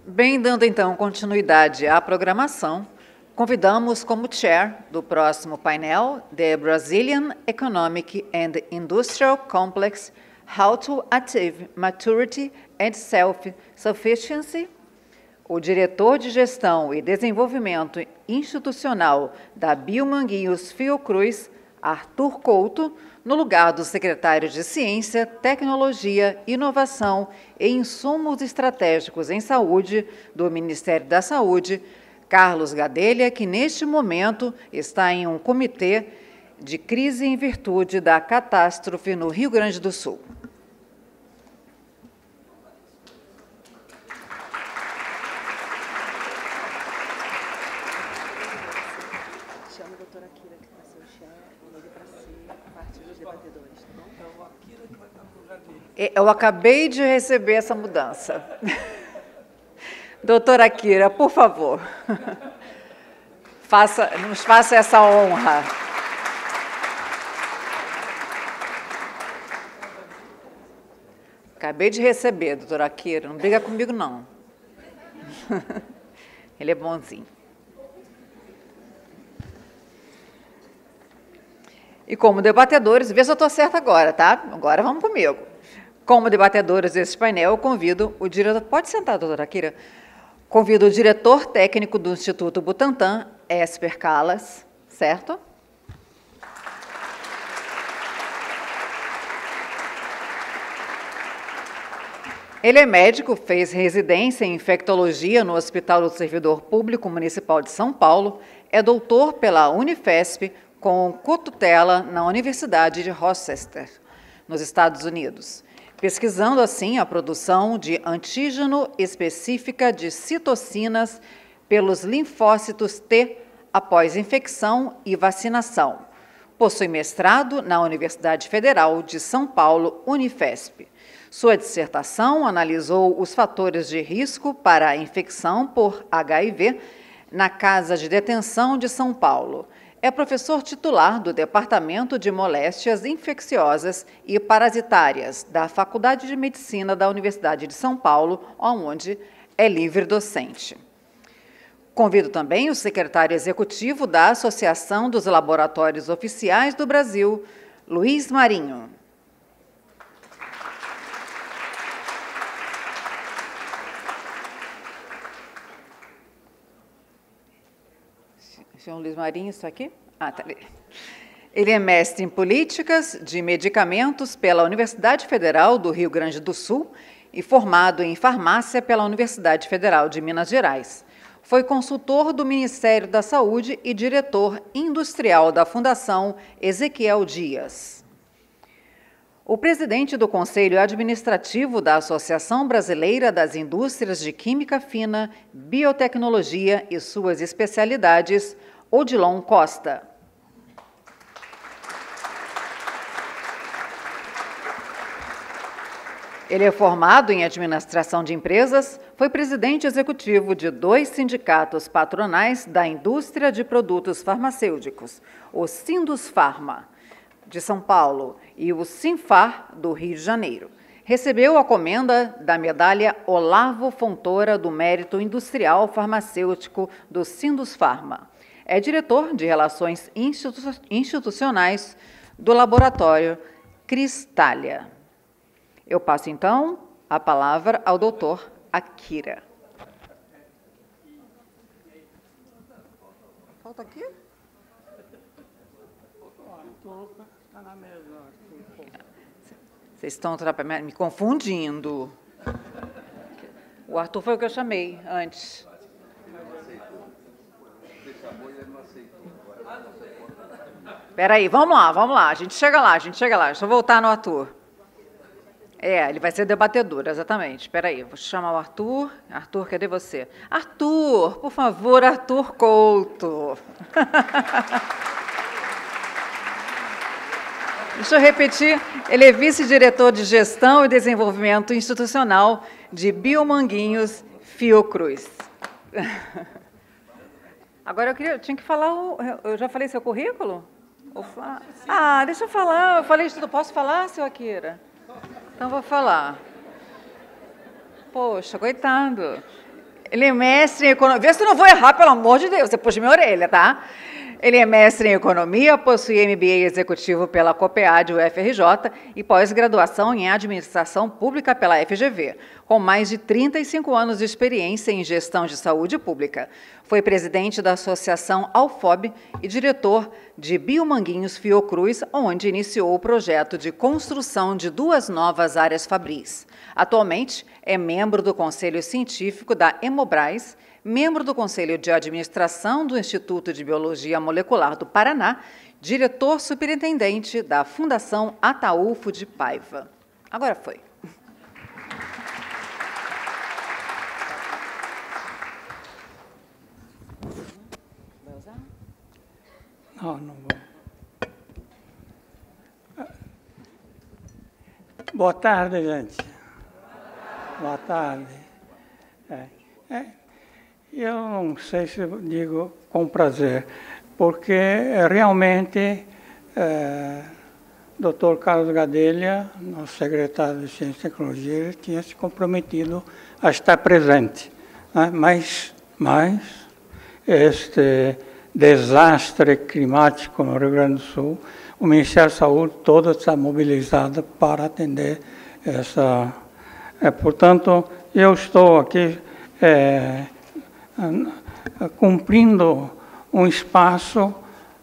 Bem, dando então continuidade à programação, convidamos como chair do próximo painel The Brazilian Economic and Industrial Complex, How to Achieve Maturity and Self-Sufficiency, o diretor de Gestão e Desenvolvimento Institucional da Biomanguinhos Fiocruz, Arthur Couto, no lugar do secretário de Ciência, Tecnologia, Inovação e Insumos Estratégicos em Saúde do Ministério da Saúde, Carlos Gadelha, que neste momento está em um comitê de crise em virtude da catástrofe no Rio Grande do Sul. Chama a doutora Kira, que vai ser o chefe, ele para ser parte dos debatedores, tá bom? É o Akira que vai estar no lugar dele. Eu acabei de receber essa mudança. Doutora Kira, por favor, nos faça essa honra. Acabei de receber, doutora Kira, não briga comigo, não. Ele é bonzinho. E como debatedores, vê se eu estou certa agora, tá? Agora vamos comigo. Como debatedores desse painel, eu convido o diretor... Pode sentar, doutora Kira. Convido o diretor técnico do Instituto Butantan, Esper Calas, certo? Ele é médico, fez residência em infectologia no Hospital do Servidor Público Municipal de São Paulo, é doutor pela Unifesp, com cotutela na Universidade de Rochester, nos Estados Unidos, pesquisando assim a produção de antígeno específica de citocinas pelos linfócitos T após infecção e vacinação. Possui mestrado na Universidade Federal de São Paulo, Unifesp. Sua dissertação analisou os fatores de risco para a infecção por HIV na Casa de Detenção de São Paulo. É professor titular do Departamento de Moléstias Infecciosas e Parasitárias da Faculdade de Medicina da Universidade de São Paulo, onde é livre docente. Convido também o secretário executivo da Associação dos Laboratórios Oficiais do Brasil, Luiz Marinho. Senhor Luiz Marinho, isso aqui? Ah, tá ali. Ele é mestre em Políticas de Medicamentos pela Universidade Federal do Rio Grande do Sul e formado em Farmácia pela Universidade Federal de Minas Gerais. Foi consultor do Ministério da Saúde e diretor industrial da Fundação Ezequiel Dias. O presidente do Conselho Administrativo da Associação Brasileira das Indústrias de Química Fina, Biotecnologia e suas especialidades, Odilon Costa. Ele é formado em Administração de Empresas, foi presidente executivo de 2 sindicatos patronais da indústria de produtos farmacêuticos, o Sindusfarma, de São Paulo, e o Sinfar, do Rio de Janeiro. Recebeu a comenda da medalha Olavo Fontoura do Mérito Industrial Farmacêutico do Sindusfarma. É diretor de Relações Institucionais do Laboratório Cristália. Eu passo, então, a palavra ao doutor Akira. Falta aqui? Está na mesa. Vocês estão me confundindo. O Arthur foi o que eu chamei antes. Espera aí, vamos lá, a gente chega lá, Deixa eu voltar no Arthur. Ele vai ser debatedor, exatamente. Espera aí, vou chamar o Arthur. Arthur, cadê você? Arthur, por favor, Arthur Couto. Deixa eu repetir, ele é vice-diretor de Gestão e Desenvolvimento Institucional de Biomanguinhos Fiocruz. Agora eu tinha que falar, eu já falei seu currículo? Deixa eu falar, eu falei tudo, posso falar, seu Akira? Então vou falar. Poxa, coitado. Ele é mestre em economia. Vê se eu não vou errar, pelo amor de Deus. Você puxa minha orelha, tá? Ele é mestre em economia, possui MBA executivo pela COPEAD UFRJ e pós-graduação em administração pública pela FGV, com mais de 35 anos de experiência em gestão de saúde pública. Foi presidente da Associação Alfob e diretor de Biomanguinhos Fiocruz, onde iniciou o projeto de construção de 2 novas áreas fabris. Atualmente, é membro do Conselho Científico da Hemobras, membro do Conselho de Administração do Instituto de Biologia Molecular do Paraná, diretor superintendente da Fundação Ataúfo de Paiva. Agora foi. Vai usar? Não vou. Boa tarde, gente. Boa tarde. Eu não sei se eu digo com prazer, porque realmente Dr. Carlos Gadelha, nosso secretário de Ciência e Tecnologia, ele tinha se comprometido a estar presente. Né? Mas este desastre climático no Rio Grande do Sul, o Ministério da Saúde todo está mobilizado para atender essa... portanto, eu estou aqui cumprindo um espaço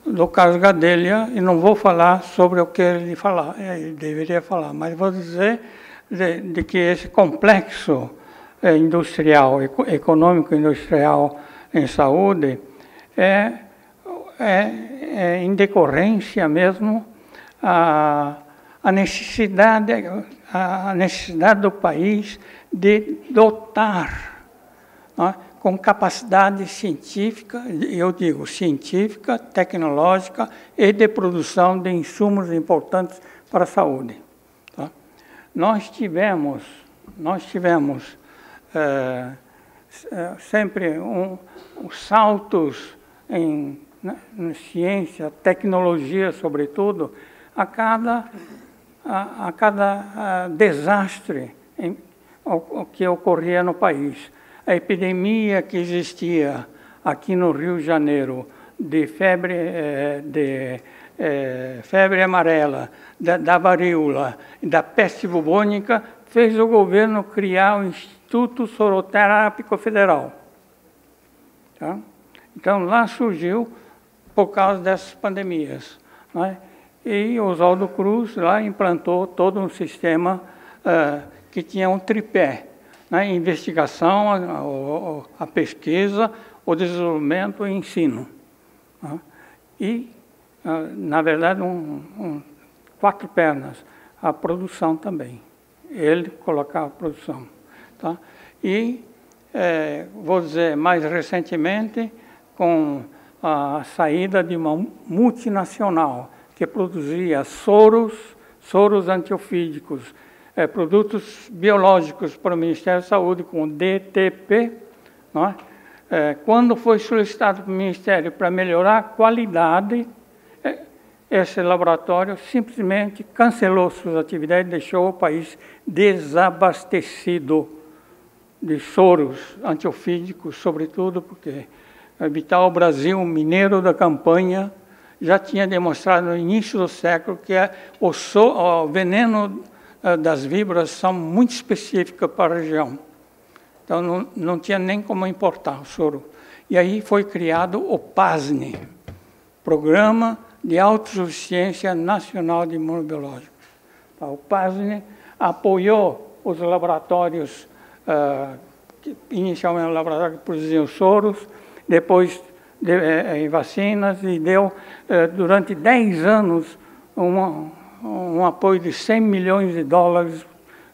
do Carlos Gadelha e não vou falar sobre o que ele deveria falar, mas vou dizer de que esse complexo industrial, econômico industrial em saúde é em decorrência mesmo a necessidade do país de dotar, né, com capacidade científica, eu digo científica, tecnológica e de produção de insumos importantes para a saúde. Tá? Nós tivemos sempre saltos em ciência, tecnologia, sobretudo, a cada desastre que ocorria no país. A epidemia que existia aqui no Rio de Janeiro de febre amarela, da varíola e da peste bubônica fez o governo criar o Instituto Soroterápico Federal. Tá? Então, lá surgiu por causa dessas pandemias. Né? E Oswaldo Cruz lá implantou todo um sistema que tinha um tripé. A investigação, a pesquisa, o desenvolvimento e o ensino. E, na verdade, 4 pernas, a produção também. Ele colocava a produção. Tá? E, vou dizer, mais recentemente, com a saída de uma multinacional que produzia soros antiofídicos, produtos biológicos para o Ministério da Saúde, com DTP, não é? Quando foi solicitado para o Ministério para melhorar a qualidade, esse laboratório simplesmente cancelou suas atividades e deixou o país desabastecido de soros antiofídicos, sobretudo porque a Vital Brasil, mineiro da campanha, já tinha demonstrado no início do século que o veneno das víboras são muito específicas para a região. Então, não tinha nem como importar o soro. E aí foi criado o PASNE, Programa de Autossuficiência Nacional de Imunobiológicos. O PASNE apoiou os laboratórios, inicialmente o laboratório que produziam soros, depois em vacinas, e deu, durante 10 anos, um apoio de 100 milhões de dólares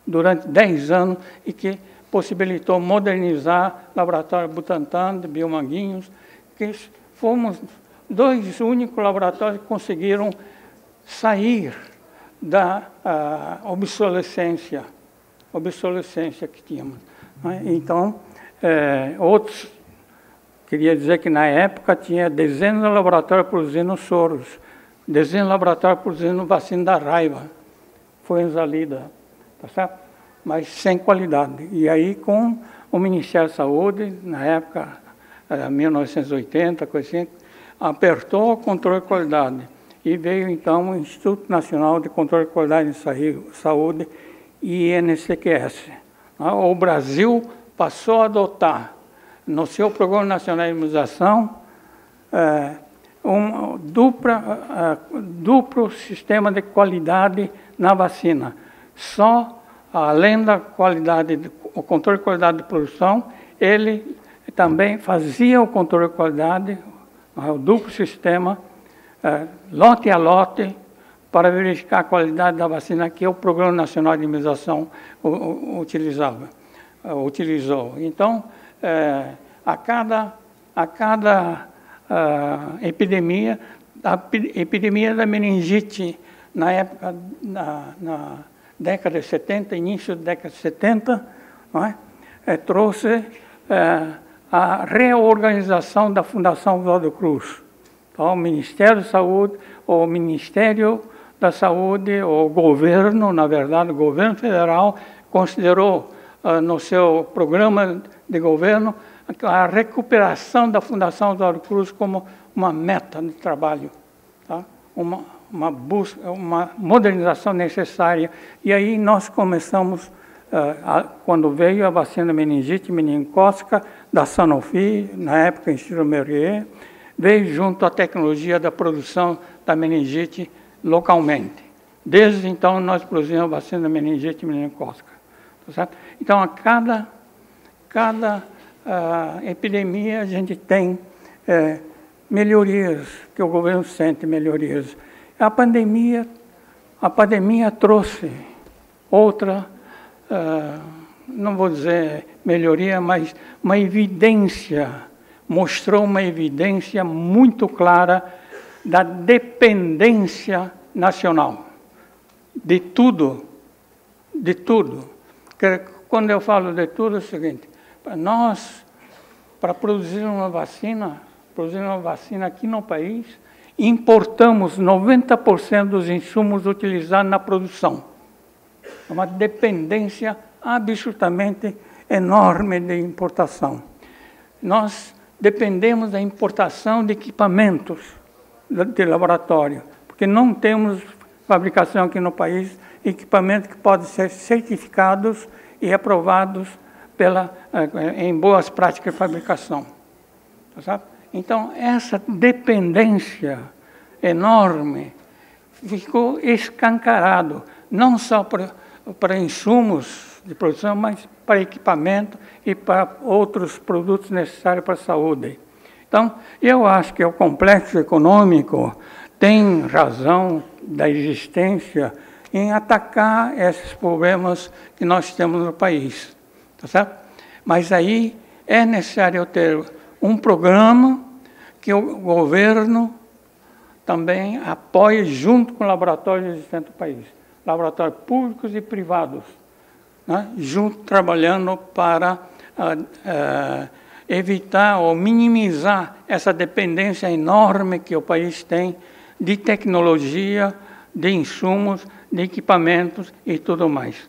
durante 10 anos e que possibilitou modernizar o laboratório Butantan, de Biomanguinhos, que fomos 2 únicos laboratórios que conseguiram sair da obsolescência que tínhamos. Né? Então, outros, queria dizer que na época tinha dezenas de laboratórios produzindo soros, dezenas de laboratórios produzindo vacina da raiva, influenza lida, tá certo? Mas sem qualidade. E aí, com o Ministério da Saúde, na época, 1980, coisa assim, apertou o controle de qualidade e veio, então, o Instituto Nacional de Controle de Qualidade em Saúde, INCQS. O Brasil passou a adotar, no seu Programa Nacional de Imunização, um duplo sistema de qualidade na vacina. Só, além da qualidade, o controle de qualidade de produção, ele também fazia o controle de qualidade, o duplo sistema, lote a lote, para verificar a qualidade da vacina que o Programa Nacional de Imunização utilizou. Então, a cada epidemia, a epidemia da meningite, na época, na década de 70, início da década de 70, não é? Trouxe a reorganização da Fundação Oswaldo Cruz. Então, o Ministério da Saúde, o Ministério da Saúde, o governo, na verdade, o governo federal, considerou no seu programa de governo a recuperação da Fundação Oswaldo Cruz como uma meta de trabalho, tá? Uma busca, uma modernização necessária. E aí nós começamos, quando veio a vacina meningite meningocócica da Sanofi, na época Instituto Merrier, veio junto à tecnologia da produção da meningite localmente. Desde então, nós produzimos a vacina meningite meningocócica. Tá certo? Então, a cada epidemia, a gente tem melhorias, que o governo sente melhorias. A pandemia trouxe outra, não vou dizer melhoria, mas uma evidência, mostrou uma evidência muito clara da dependência nacional, de tudo. Quando eu falo de tudo, é o seguinte: nós, para produzir uma vacina aqui no país, importamos 90% dos insumos utilizados na produção. É uma dependência absolutamente enorme de importação. Nós dependemos da importação de equipamentos de laboratório, porque não temos fabricação aqui no país, equipamentos que podem ser certificados e aprovados em boas práticas de fabricação. Tá certo? Então, essa dependência enorme ficou escancarado, não só para insumos de produção, mas para equipamento e para outros produtos necessários para a saúde. Então, eu acho que o complexo econômico tem razão da existência em atacar esses problemas que nós temos no país, tá certo? Mas aí é necessário ter um programa que o governo também apoie junto com laboratórios existentes no país, laboratórios públicos e privados, né? Junto trabalhando para evitar ou minimizar essa dependência enorme que o país tem de tecnologia, de insumos, de equipamentos e tudo mais.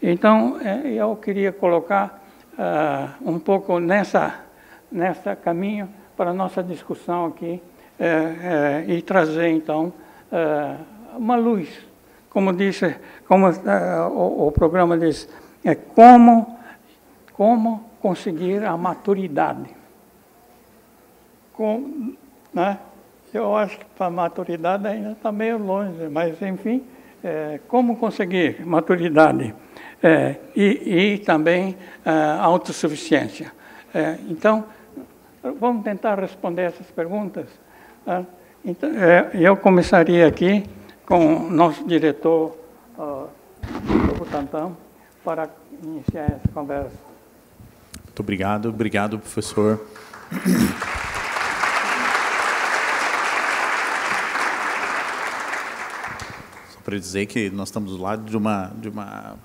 Então, eu queria colocar um pouco nessa caminho para a nossa discussão aqui e trazer, então, uma luz. Como disse, o programa diz, como conseguir a maturidade. Né? Eu acho que para a maturidade ainda está meio longe, mas, enfim, como conseguir maturidade e também autossuficiência. Então, vamos tentar responder essas perguntas. Então, eu começaria aqui com o nosso diretor do Butantan para iniciar essa conversa. Muito obrigado, professor. Para dizer que nós estamos do lado de uma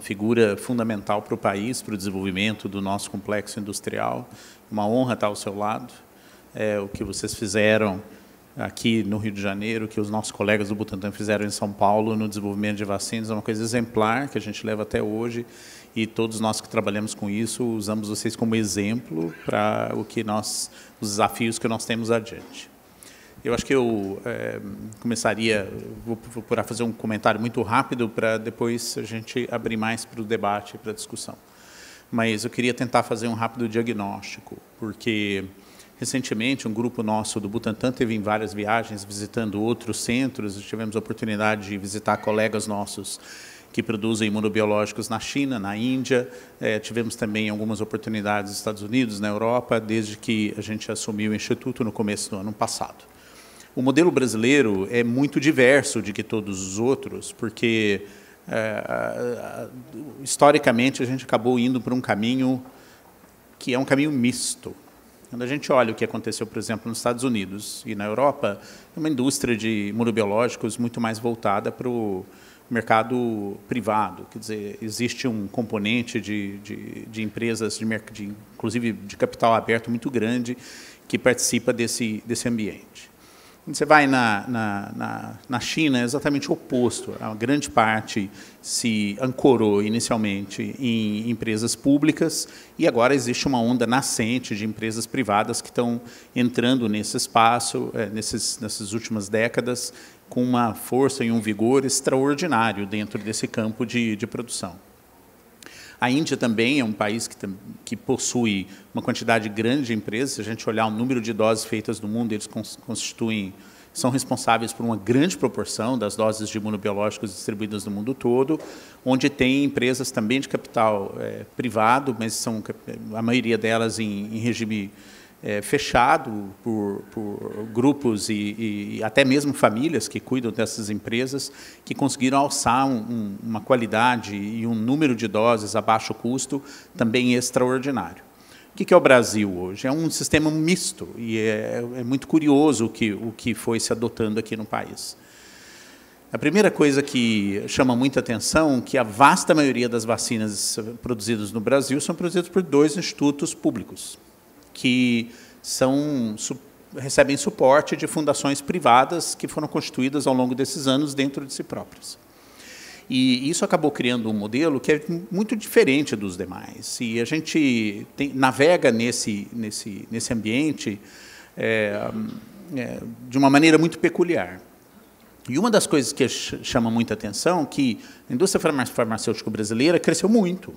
figura fundamental para o país, para o desenvolvimento do nosso complexo industrial. Uma honra estar ao seu lado. O que vocês fizeram aqui no Rio de Janeiro, que os nossos colegas do Butantan fizeram em São Paulo no desenvolvimento de vacinas, é uma coisa exemplar que a gente leva até hoje e todos nós que trabalhamos com isso usamos vocês como exemplo para os desafios que nós temos adiante. Eu acho que eu começaria, vou procurar fazer um comentário muito rápido para depois a gente abrir mais para o debate e para a discussão. Mas eu queria tentar fazer um rápido diagnóstico, porque recentemente um grupo nosso do Butantan teve em várias viagens visitando outros centros, tivemos a oportunidade de visitar colegas nossos que produzem imunobiológicos na China, na Índia, tivemos também algumas oportunidades nos Estados Unidos, na Europa, desde que a gente assumiu o Instituto no começo do ano passado. O modelo brasileiro é muito diverso de que todos os outros, porque, historicamente, a gente acabou indo por um caminho que é um caminho misto. Quando a gente olha o que aconteceu, por exemplo, nos Estados Unidos e na Europa, é uma indústria de imunobiológicos muito mais voltada para o mercado privado. Quer dizer, existe um componente de empresas, inclusive de capital aberto, muito grande, que participa desse ambiente. Quando você vai na China, é exatamente o oposto. A grande parte se ancorou inicialmente em empresas públicas e agora existe uma onda nascente de empresas privadas que estão entrando nesse espaço, nessas últimas décadas, com uma força e um vigor extraordinário dentro desse campo de produção. A Índia também é um país que possui uma quantidade grande de empresas. Se a gente olhar o número de doses feitas no mundo, eles são responsáveis por uma grande proporção das doses de imunobiológicos distribuídas no mundo todo, onde tem empresas também de capital privado, mas são a maioria delas em regime fechado por grupos e até mesmo famílias que cuidam dessas empresas, que conseguiram alçar uma qualidade e um número de doses a baixo custo também extraordinário. O que é o Brasil hoje? É um sistema misto e é muito curioso o que foi se adotando aqui no país. A primeira coisa que chama muita atenção é que a vasta maioria das vacinas produzidas no Brasil são produzidas por 2 institutos públicos, que recebem suporte de fundações privadas que foram constituídas ao longo desses anos dentro de si próprias. E isso acabou criando um modelo que é muito diferente dos demais. E a gente navega nesse ambiente de uma maneira muito peculiar. E uma das coisas que chama muita atenção é que a indústria farmacêutica brasileira cresceu muito.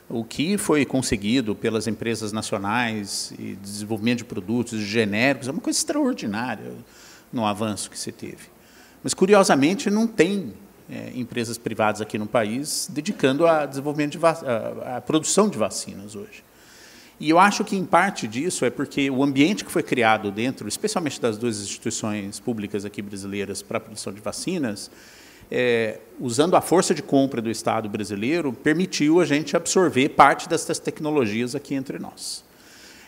O que foi conseguido pelas empresas nacionais e desenvolvimento de produtos genéricos é uma coisa extraordinária no avanço que se teve. Mas, curiosamente, não tem empresas privadas aqui no país dedicando a desenvolvimento a produção de vacinas hoje. E eu acho que, em parte disso, é porque o ambiente que foi criado dentro, especialmente das 2 instituições públicas aqui brasileiras para a produção de vacinas, usando a força de compra do Estado brasileiro, permitiu a gente absorver parte dessas tecnologias aqui entre nós.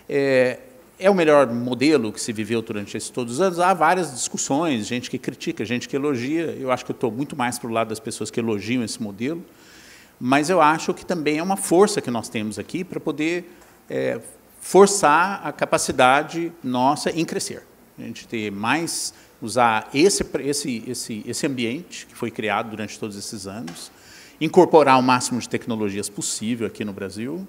É o melhor modelo que se viveu durante todos os anos? Há várias discussões, gente que critica, gente que elogia. Eu acho que eu estou muito mais para o lado das pessoas que elogiam esse modelo, mas eu acho que também é uma força que nós temos aqui para poder forçar a capacidade nossa em crescer. A gente ter mais, usar esse ambiente que foi criado durante todos esses anos, incorporar o máximo de tecnologias possível aqui no Brasil,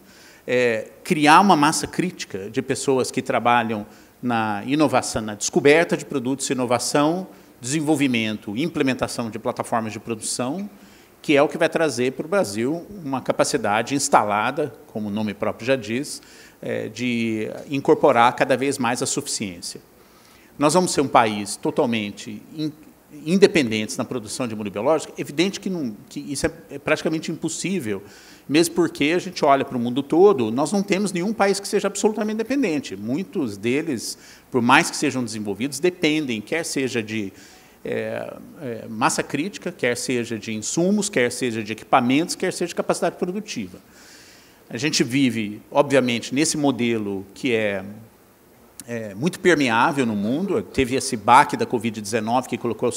criar uma massa crítica de pessoas que trabalham na inovação, na descoberta de produtos, inovação, desenvolvimento e implementação de plataformas de produção, que é o que vai trazer para o Brasil uma capacidade instalada, como o nome próprio já diz, de incorporar cada vez mais a suficiência. Nós vamos ser um país totalmente independente na produção de imunobiológicos. É evidente que isso é praticamente impossível, mesmo porque a gente olha para o mundo todo, nós não temos nenhum país que seja absolutamente independente. Muitos deles, por mais que sejam desenvolvidos, dependem, quer seja de massa crítica, quer seja de insumos, quer seja de equipamentos, quer seja de capacidade produtiva. A gente vive, obviamente, nesse modelo que é muito permeável no mundo. Teve esse baque da Covid-19 que colocou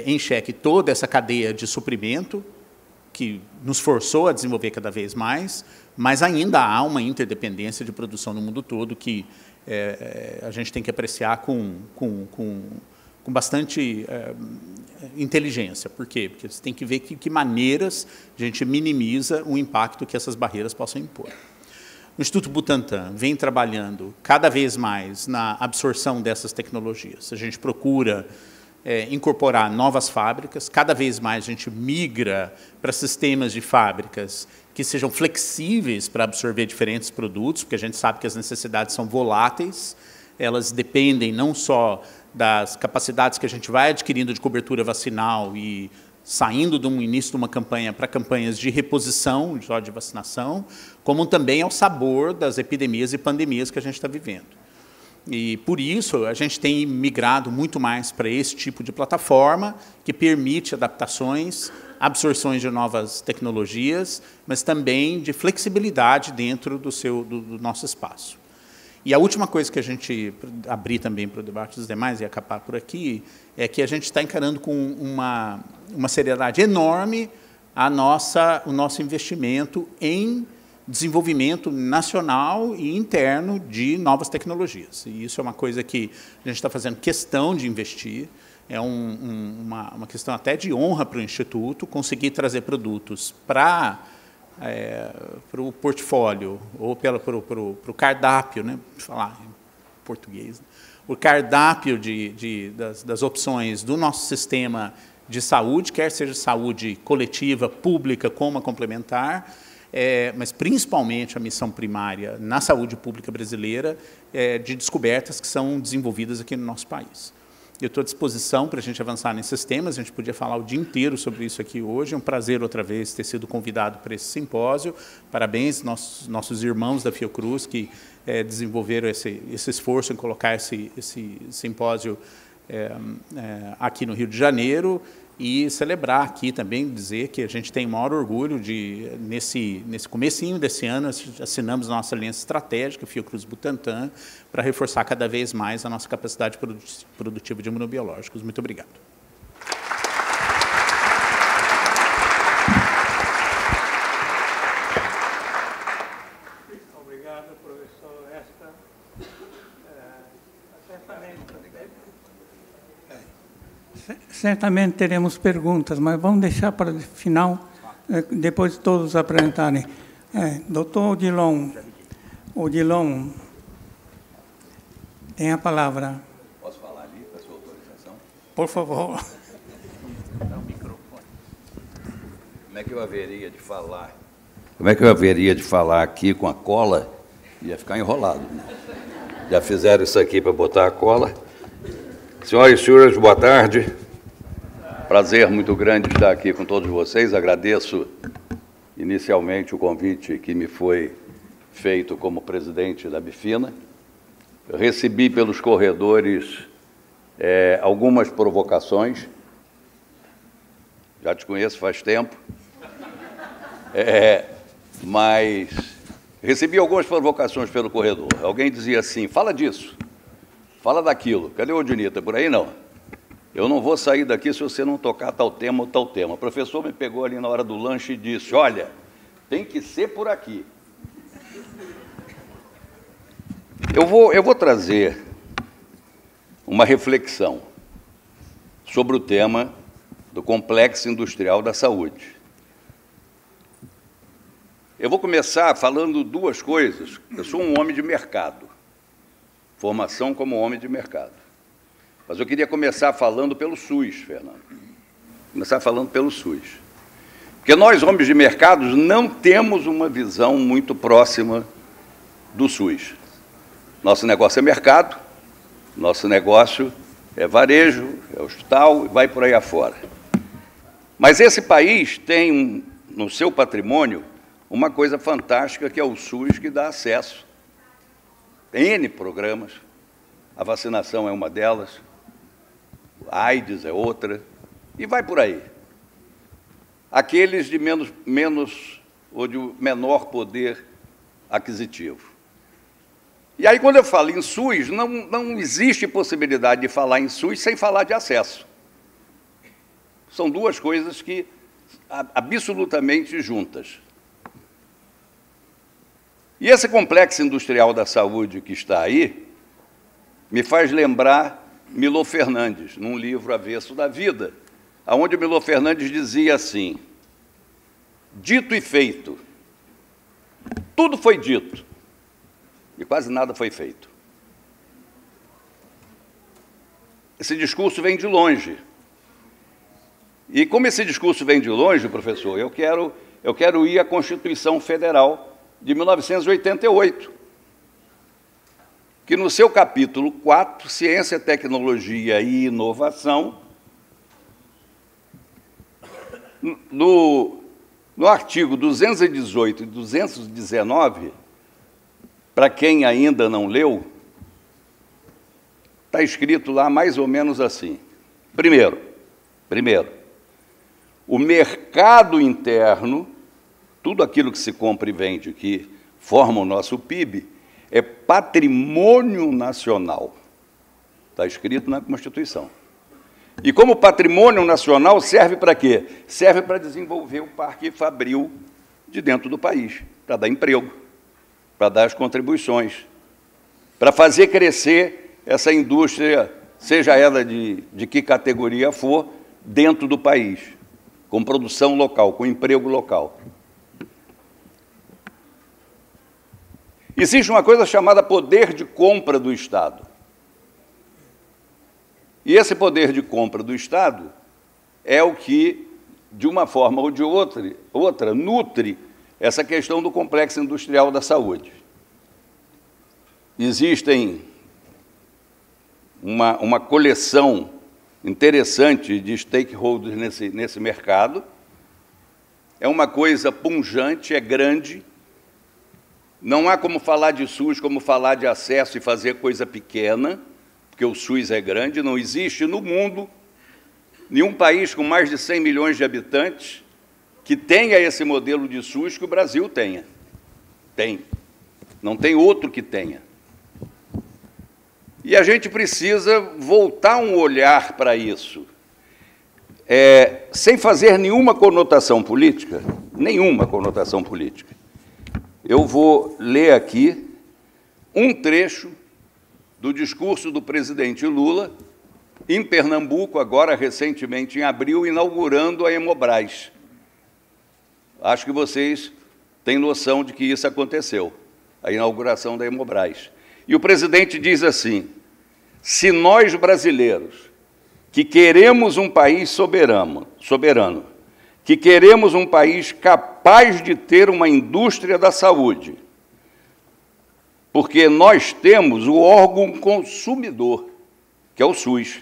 em xeque toda essa cadeia de suprimento, que nos forçou a desenvolver cada vez mais, mas ainda há uma interdependência de produção no mundo todo que a gente tem que apreciar com bastante inteligência. Por quê? Porque você tem que ver que maneiras a gente minimiza o impacto que essas barreiras possam impor. O Instituto Butantan vem trabalhando cada vez mais na absorção dessas tecnologias. A gente procura incorporar novas fábricas, cada vez mais a gente migra para sistemas de fábricas que sejam flexíveis para absorver diferentes produtos, porque a gente sabe que as necessidades são voláteis, elas dependem não só das capacidades que a gente vai adquirindo de cobertura vacinal e saindo do início de uma campanha para campanhas de reposição, só de vacinação, como também ao sabor das epidemias e pandemias que a gente está vivendo. E, por isso, a gente tem migrado muito mais para esse tipo de plataforma, que permite adaptações, absorções de novas tecnologias, mas também de flexibilidade dentro do nosso espaço. E a última coisa que a gente abrir também para o debate dos demais e acabar por aqui é que a gente está encarando com uma seriedade enorme o nosso investimento em desenvolvimento nacional e interno de novas tecnologias. E isso é uma coisa que a gente está fazendo questão de investir, é uma questão até de honra para o Instituto, conseguir trazer produtos para o portfólio, ou para o cardápio, né, falar em português, né, o cardápio das opções do nosso sistema de saúde, quer seja saúde coletiva, pública, como a complementar, mas principalmente a missão primária na saúde pública brasileira de descobertas que são desenvolvidas aqui no nosso país. Eu estou à disposição para a gente avançar nesses temas, a gente podia falar o dia inteiro sobre isso aqui hoje, é um prazer outra vez ter sido convidado para esse simpósio, parabéns nossos irmãos da Fiocruz que desenvolveram esse esforço em colocar esse simpósio aqui no Rio de Janeiro, e celebrar aqui também, dizer que a gente tem o maior orgulho de, nesse comecinho desse ano, assinamos nossa aliança estratégica, Fiocruz Butantan, para reforçar cada vez mais a nossa capacidade produtiva de imunobiológicos. Muito obrigado. Obrigado, professor Esta. Certamente teremos perguntas, mas vamos deixar para o final, depois de todos apresentarem. Doutor Odilon, tem a palavra. Posso falar ali, com a sua autorização? Por favor. Dá o microfone. Como é que eu haveria de falar? Como é que eu haveria de falar aqui com a cola? Ia ficar enrolado, né? Já fizeram isso aqui para botar a cola. Senhoras e senhores, boa tarde. Prazer muito grande estar aqui com todos vocês. Agradeço inicialmente o convite que me foi feito como presidente da Bifina. Eu recebi pelos corredores algumas provocações. Já te conheço faz tempo. Mas recebi algumas provocações pelo corredor. Alguém dizia assim, fala disso. Fala daquilo. Cadê o Odinita? Por aí não. Eu não vou sair daqui se você não tocar tal tema ou tal tema. O professor me pegou ali na hora do lanche e disse, olha, tem que ser por aqui. Eu vou trazer uma reflexão sobre o tema do complexo industrial da saúde. Eu vou começar falando duas coisas. Eu sou um homem de mercado. Formação como homem de mercado. Mas eu queria começar falando pelo SUS, Fernando. Começar falando pelo SUS. Porque nós, homens de mercados, não temos uma visão muito próxima do SUS. Nosso negócio é mercado, nosso negócio é varejo, é hospital, e vai por aí afora. Mas esse país tem no seu patrimônio uma coisa fantástica, que é o SUS, que dá acesso N programas, a vacinação é uma delas, a AIDS é outra, e vai por aí. Aqueles de menos ou de menor poder aquisitivo. E aí, quando eu falo em SUS, não existe possibilidade de falar em SUS sem falar de acesso. São duas coisas que absolutamente juntas. E esse complexo industrial da saúde que está aí me faz lembrar Milor Fernandes, num livro Avesso da Vida, onde Milor Fernandes dizia assim: dito e feito, tudo foi dito e quase nada foi feito. Esse discurso vem de longe. E como esse discurso vem de longe, professor, eu quero ir à Constituição Federal de 1988, que no seu capítulo 4, Ciência, Tecnologia e Inovação, no artigo 218 e 219, para quem ainda não leu, está escrito lá mais ou menos assim. Primeiro, o mercado interno, tudo aquilo que se compra e vende, que forma o nosso PIB, é patrimônio nacional. Está escrito na Constituição. E como patrimônio nacional serve para quê? Serve para desenvolver o parque fabril de dentro do país, para dar emprego, para dar as contribuições, para fazer crescer essa indústria, seja ela de que categoria for, dentro do país, com produção local, com emprego local. Existe uma coisa chamada poder de compra do Estado. E esse poder de compra do Estado é o que, de uma forma ou de outra nutre essa questão do complexo industrial da saúde. Existem uma coleção interessante de stakeholders nesse mercado. É uma coisa pungente, é grande. Não há como falar de SUS, como falar de acesso e fazer coisa pequena, porque o SUS é grande. Não existe no mundo nenhum país com mais de 100 milhões de habitantes que tenha esse modelo de SUS que o Brasil tenha. Tem. Não tem outro que tenha. E a gente precisa voltar um olhar para isso, sem fazer nenhuma conotação política, Eu vou ler aqui um trecho do discurso do presidente Lula, em Pernambuco, agora recentemente, em abril, inaugurando a Hemobras. Acho que vocês têm noção de que isso aconteceu, a inauguração da Hemobras. E o presidente diz assim: se nós brasileiros, que queremos um país soberano, que queremos um país capaz de ter uma indústria da saúde, porque nós temos o órgão consumidor, que é o SUS.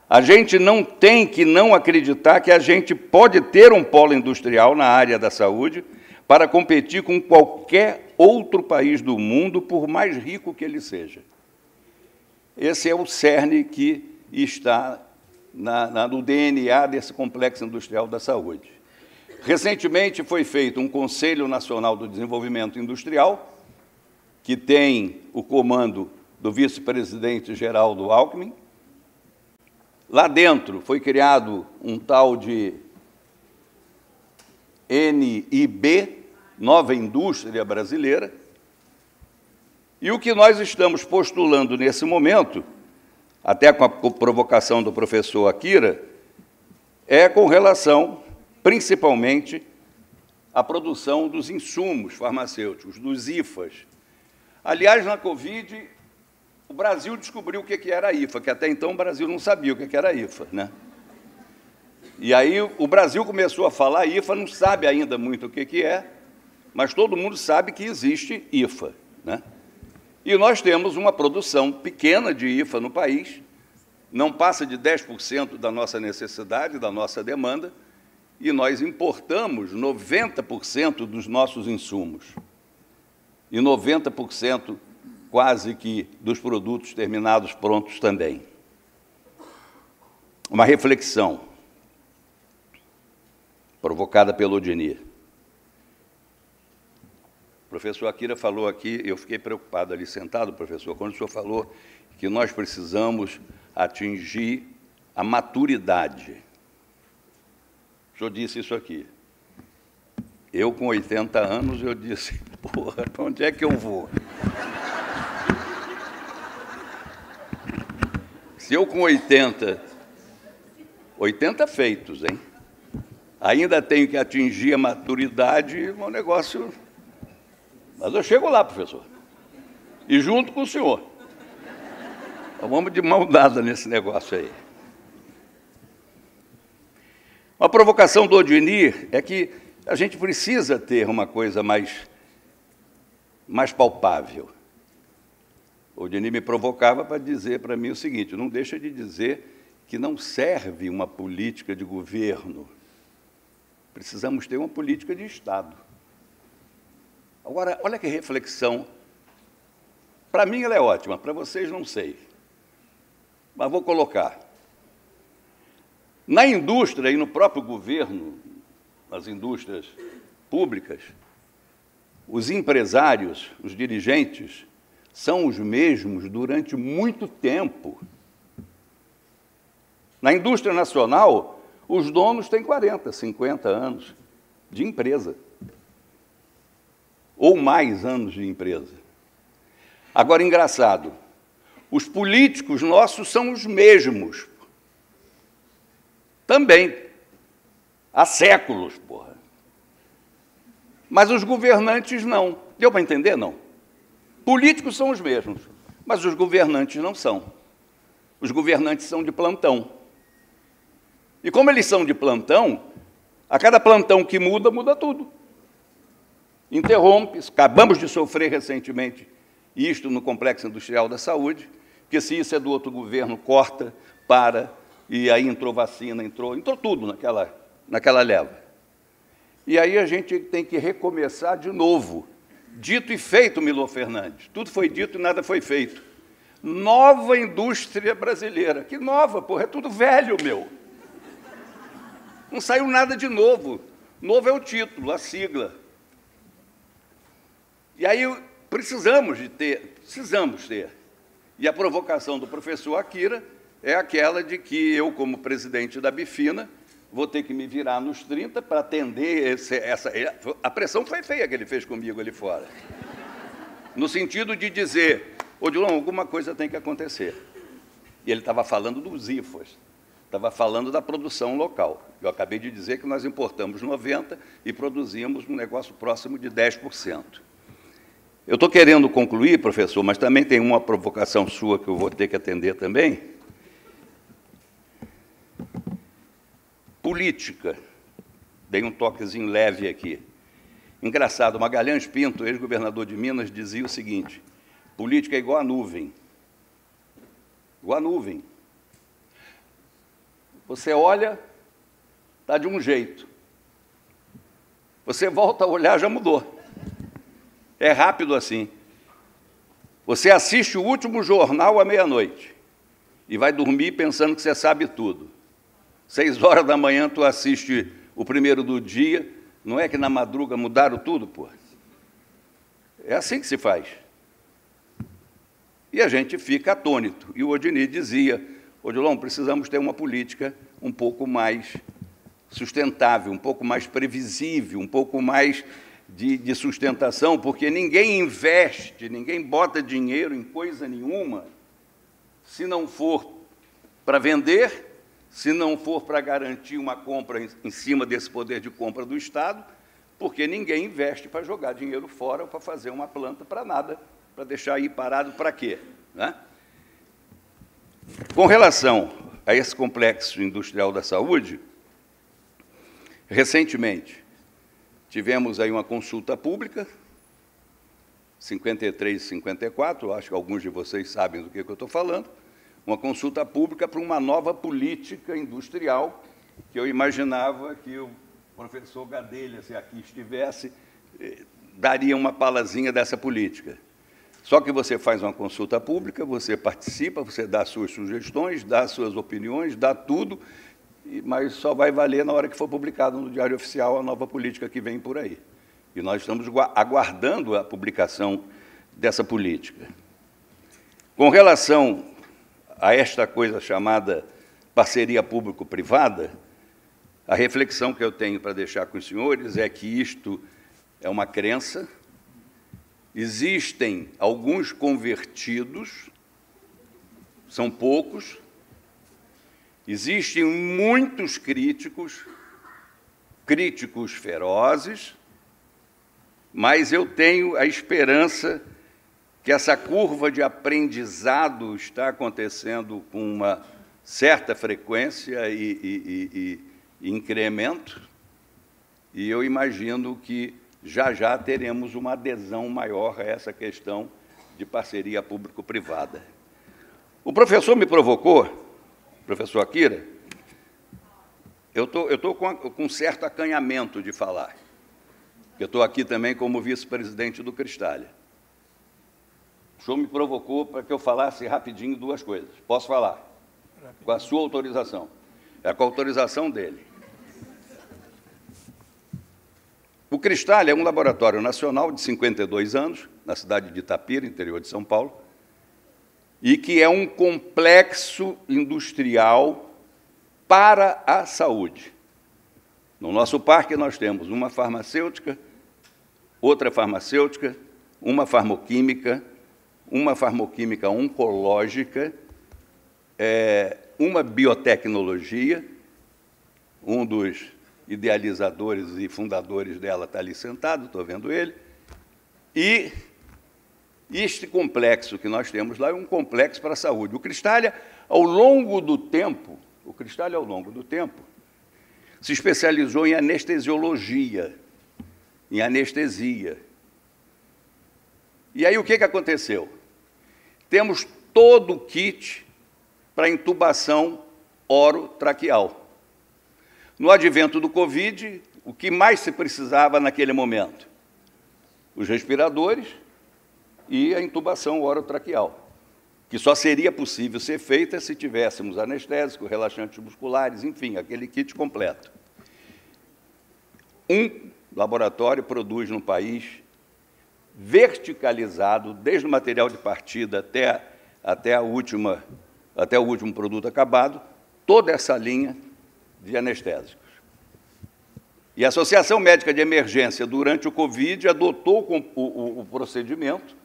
A gente não tem que não acreditar que a gente pode ter um polo industrial na área da saúde para competir com qualquer outro país do mundo, por mais rico que ele seja. Esse é o cerne que está no DNA desse complexo industrial da saúde. Recentemente foi feito um Conselho Nacional do Desenvolvimento Industrial, que tem o comando do vice-presidente Geraldo Alckmin. Lá dentro foi criado um tal de NIB, Nova Indústria Brasileira, e o que nós estamos postulando nesse momento, até com a provocação do professor Akira, é com relação, principalmente, à produção dos insumos farmacêuticos, dos IFAs. Aliás, na Covid, o Brasil descobriu o que era a IFA, que até então o Brasil não sabia o que era a IFA, né? E aí o Brasil começou a falar IFA, não sabe ainda muito o que é, mas todo mundo sabe que existe IFA, né? E nós temos uma produção pequena de IFA no país, não passa de 10% da nossa necessidade, da nossa demanda, e nós importamos 90% dos nossos insumos e 90% quase que dos produtos terminados prontos também. Uma reflexão provocada pelo Odinir. O professor Akira falou aqui, eu fiquei preocupado ali sentado, professor, quando o senhor falou que nós precisamos atingir a maturidade. O senhor disse isso aqui. Eu, com 80 anos, eu disse, porra, para onde é que eu vou? Se eu com 80 feitos, hein? Ainda tenho que atingir a maturidade, é um negócio... Mas eu chego lá, professor. E junto com o senhor. Então, vamos de mão dada nesse negócio aí. Uma provocação do Odinir é que a gente precisa ter uma coisa mais palpável. O Odinir me provocava para dizer para mim o seguinte: não deixa de dizer que não serve uma política de governo. Precisamos ter uma política de Estado. Agora, olha que reflexão. Para mim ela é ótima, para vocês não sei. Mas vou colocar. Na indústria e no próprio governo, nas indústrias públicas, os empresários, os dirigentes, são os mesmos durante muito tempo. Na indústria nacional, os donos têm 40, 50 anos de empresa. Ou mais anos de empresa. Agora, engraçado, os políticos nossos são os mesmos. Também. Há séculos, porra. Mas os governantes não. Deu para entender, não? Políticos são os mesmos, mas os governantes não são. Os governantes são de plantão. E como eles são de plantão, a cada plantão que muda, muda tudo. Interrompe, acabamos de sofrer recentemente isto no Complexo Industrial da Saúde, porque se isso é do outro governo, corta, para, e aí entrou vacina, entrou tudo naquela leva. E aí a gente tem que recomeçar de novo. Dito e feito, Milor Fernandes. Tudo foi dito e nada foi feito. Nova indústria brasileira. Que nova, porra, é tudo velho, meu. Não saiu nada de novo. Novo é o título, a sigla. E aí precisamos ter. E a provocação do professor Akira é aquela de que eu, como presidente da Bifina, vou ter que me virar nos 30 para atender essa... A pressão foi feia que ele fez comigo ali fora. No sentido de dizer, Odilon, alguma coisa tem que acontecer. E ele estava falando dos IFAs, estava falando da produção local. Eu acabei de dizer que nós importamos 90% e produzimos um negócio próximo de 10%. Eu estou querendo concluir, professor, mas também tem uma provocação sua que eu vou ter que atender também. Política. Dei um toquezinho leve aqui. Engraçado, Magalhães Pinto, ex-governador de Minas, dizia o seguinte: política é igual a nuvem. Igual a nuvem. Você olha, está de um jeito. Você volta a olhar, já mudou. É rápido assim. Você assiste o último jornal à meia-noite e vai dormir pensando que você sabe tudo. 6 horas da manhã, tu assiste o primeiro do dia, não é que na madruga mudaram tudo, pô? É assim que se faz. E a gente fica atônito. E o Odinir dizia, Odilon, precisamos ter uma política um pouco mais sustentável, um pouco mais previsível, um pouco mais de sustentação, porque ninguém investe, ninguém bota dinheiro em coisa nenhuma, se não for para vender, se não for para garantir uma compra em cima desse poder de compra do Estado, porque ninguém investe para jogar dinheiro fora ou para fazer uma planta para nada, para deixar aí parado para quê? Né? Com relação a esse complexo industrial da saúde, recentemente tivemos aí uma consulta pública, 53 e 54, acho que alguns de vocês sabem do que eu estou falando, uma consulta pública para uma nova política industrial, que eu imaginava que o professor Gadelha, se aqui estivesse, daria uma palazinha dessa política. Só que você faz uma consulta pública, você participa, você dá suas sugestões, dá suas opiniões, dá tudo, mas só vai valer na hora que for publicado no Diário Oficial a nova política que vem por aí. E nós estamos aguardando a publicação dessa política. Com relação a esta coisa chamada parceria público-privada, a reflexão que eu tenho para deixar com os senhores é que isto é uma crença, existem alguns convertidos, são poucos, Existem muitos críticos ferozes, mas eu tenho a esperança que essa curva de aprendizado está acontecendo com uma certa frequência e incremento, e eu imagino que já teremos uma adesão maior a essa questão de parceria público-privada. O professor me provocou, professor Akira, eu estou com certo acanhamento de falar. Eu estou aqui também como vice-presidente do Cristália. O senhor me provocou para que eu falasse rapidinho duas coisas. Posso falar? Com a sua autorização. É com a autorização dele. O Cristália é um laboratório nacional de 52 anos, na cidade de Itapira, interior de São Paulo, e que é um complexo industrial para a saúde. No nosso parque nós temos uma farmacêutica, outra farmacêutica, uma farmoquímica oncológica, uma biotecnologia, um dos idealizadores e fundadores dela está ali sentado, estou vendo ele, e este complexo que nós temos lá é um complexo para a saúde. O Cristália, ao longo do tempo, se especializou em anestesiologia, em anestesia. E aí o que aconteceu? Temos todo o kit para intubação orotraqueal. No advento do Covid, o que mais se precisava naquele momento? Os respiradores e a intubação orotraqueal, que só seria possível ser feita se tivéssemos anestésico, relaxantes musculares, enfim, aquele kit completo. Um laboratório produz no país, verticalizado, desde o material de partida até o último produto acabado, toda essa linha de anestésicos. E a Associação Médica de Emergência, durante o Covid, adotou o procedimento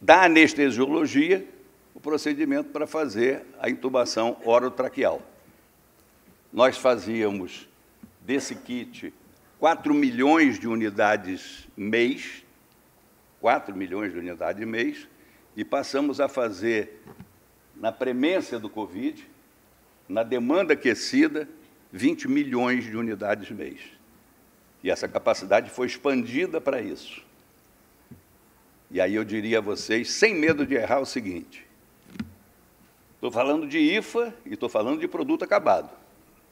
da anestesiologia, o procedimento para fazer a intubação orotraqueal. Nós fazíamos desse kit 4 milhões de unidades mês, 4 milhões de unidades mês, e passamos a fazer, na premência do Covid, na demanda aquecida, 20 milhões de unidades mês. E essa capacidade foi expandida para isso. E aí eu diria a vocês, sem medo de errar, o seguinte: estou falando de IFA e estou falando de produto acabado,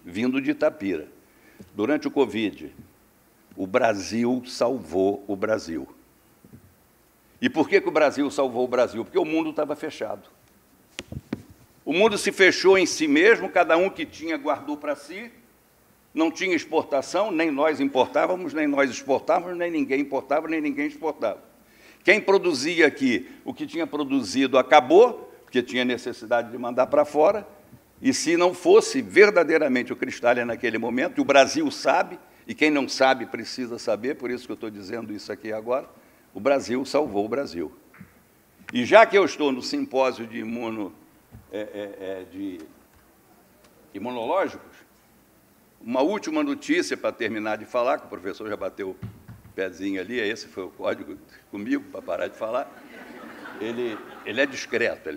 vindo de Itapira. Durante o Covid, o Brasil salvou o Brasil. E por que o Brasil salvou o Brasil? Porque o mundo estava fechado. O mundo se fechou em si mesmo, cada um que tinha guardou para si, não tinha exportação, nem nós importávamos, nem nós exportávamos, nem ninguém importava, nem ninguém exportava. Quem produzia aqui, o que tinha produzido acabou, porque tinha necessidade de mandar para fora, e se não fosse verdadeiramente o Cristália naquele momento, e o Brasil sabe, e quem não sabe precisa saber, por isso que eu estou dizendo isso aqui agora, o Brasil salvou o Brasil. E já que eu estou no simpósio de imunológicos, uma última notícia para terminar de falar, que o professor já bateu o pezinho ali, esse foi o código comigo para parar de falar. Ele é discreto,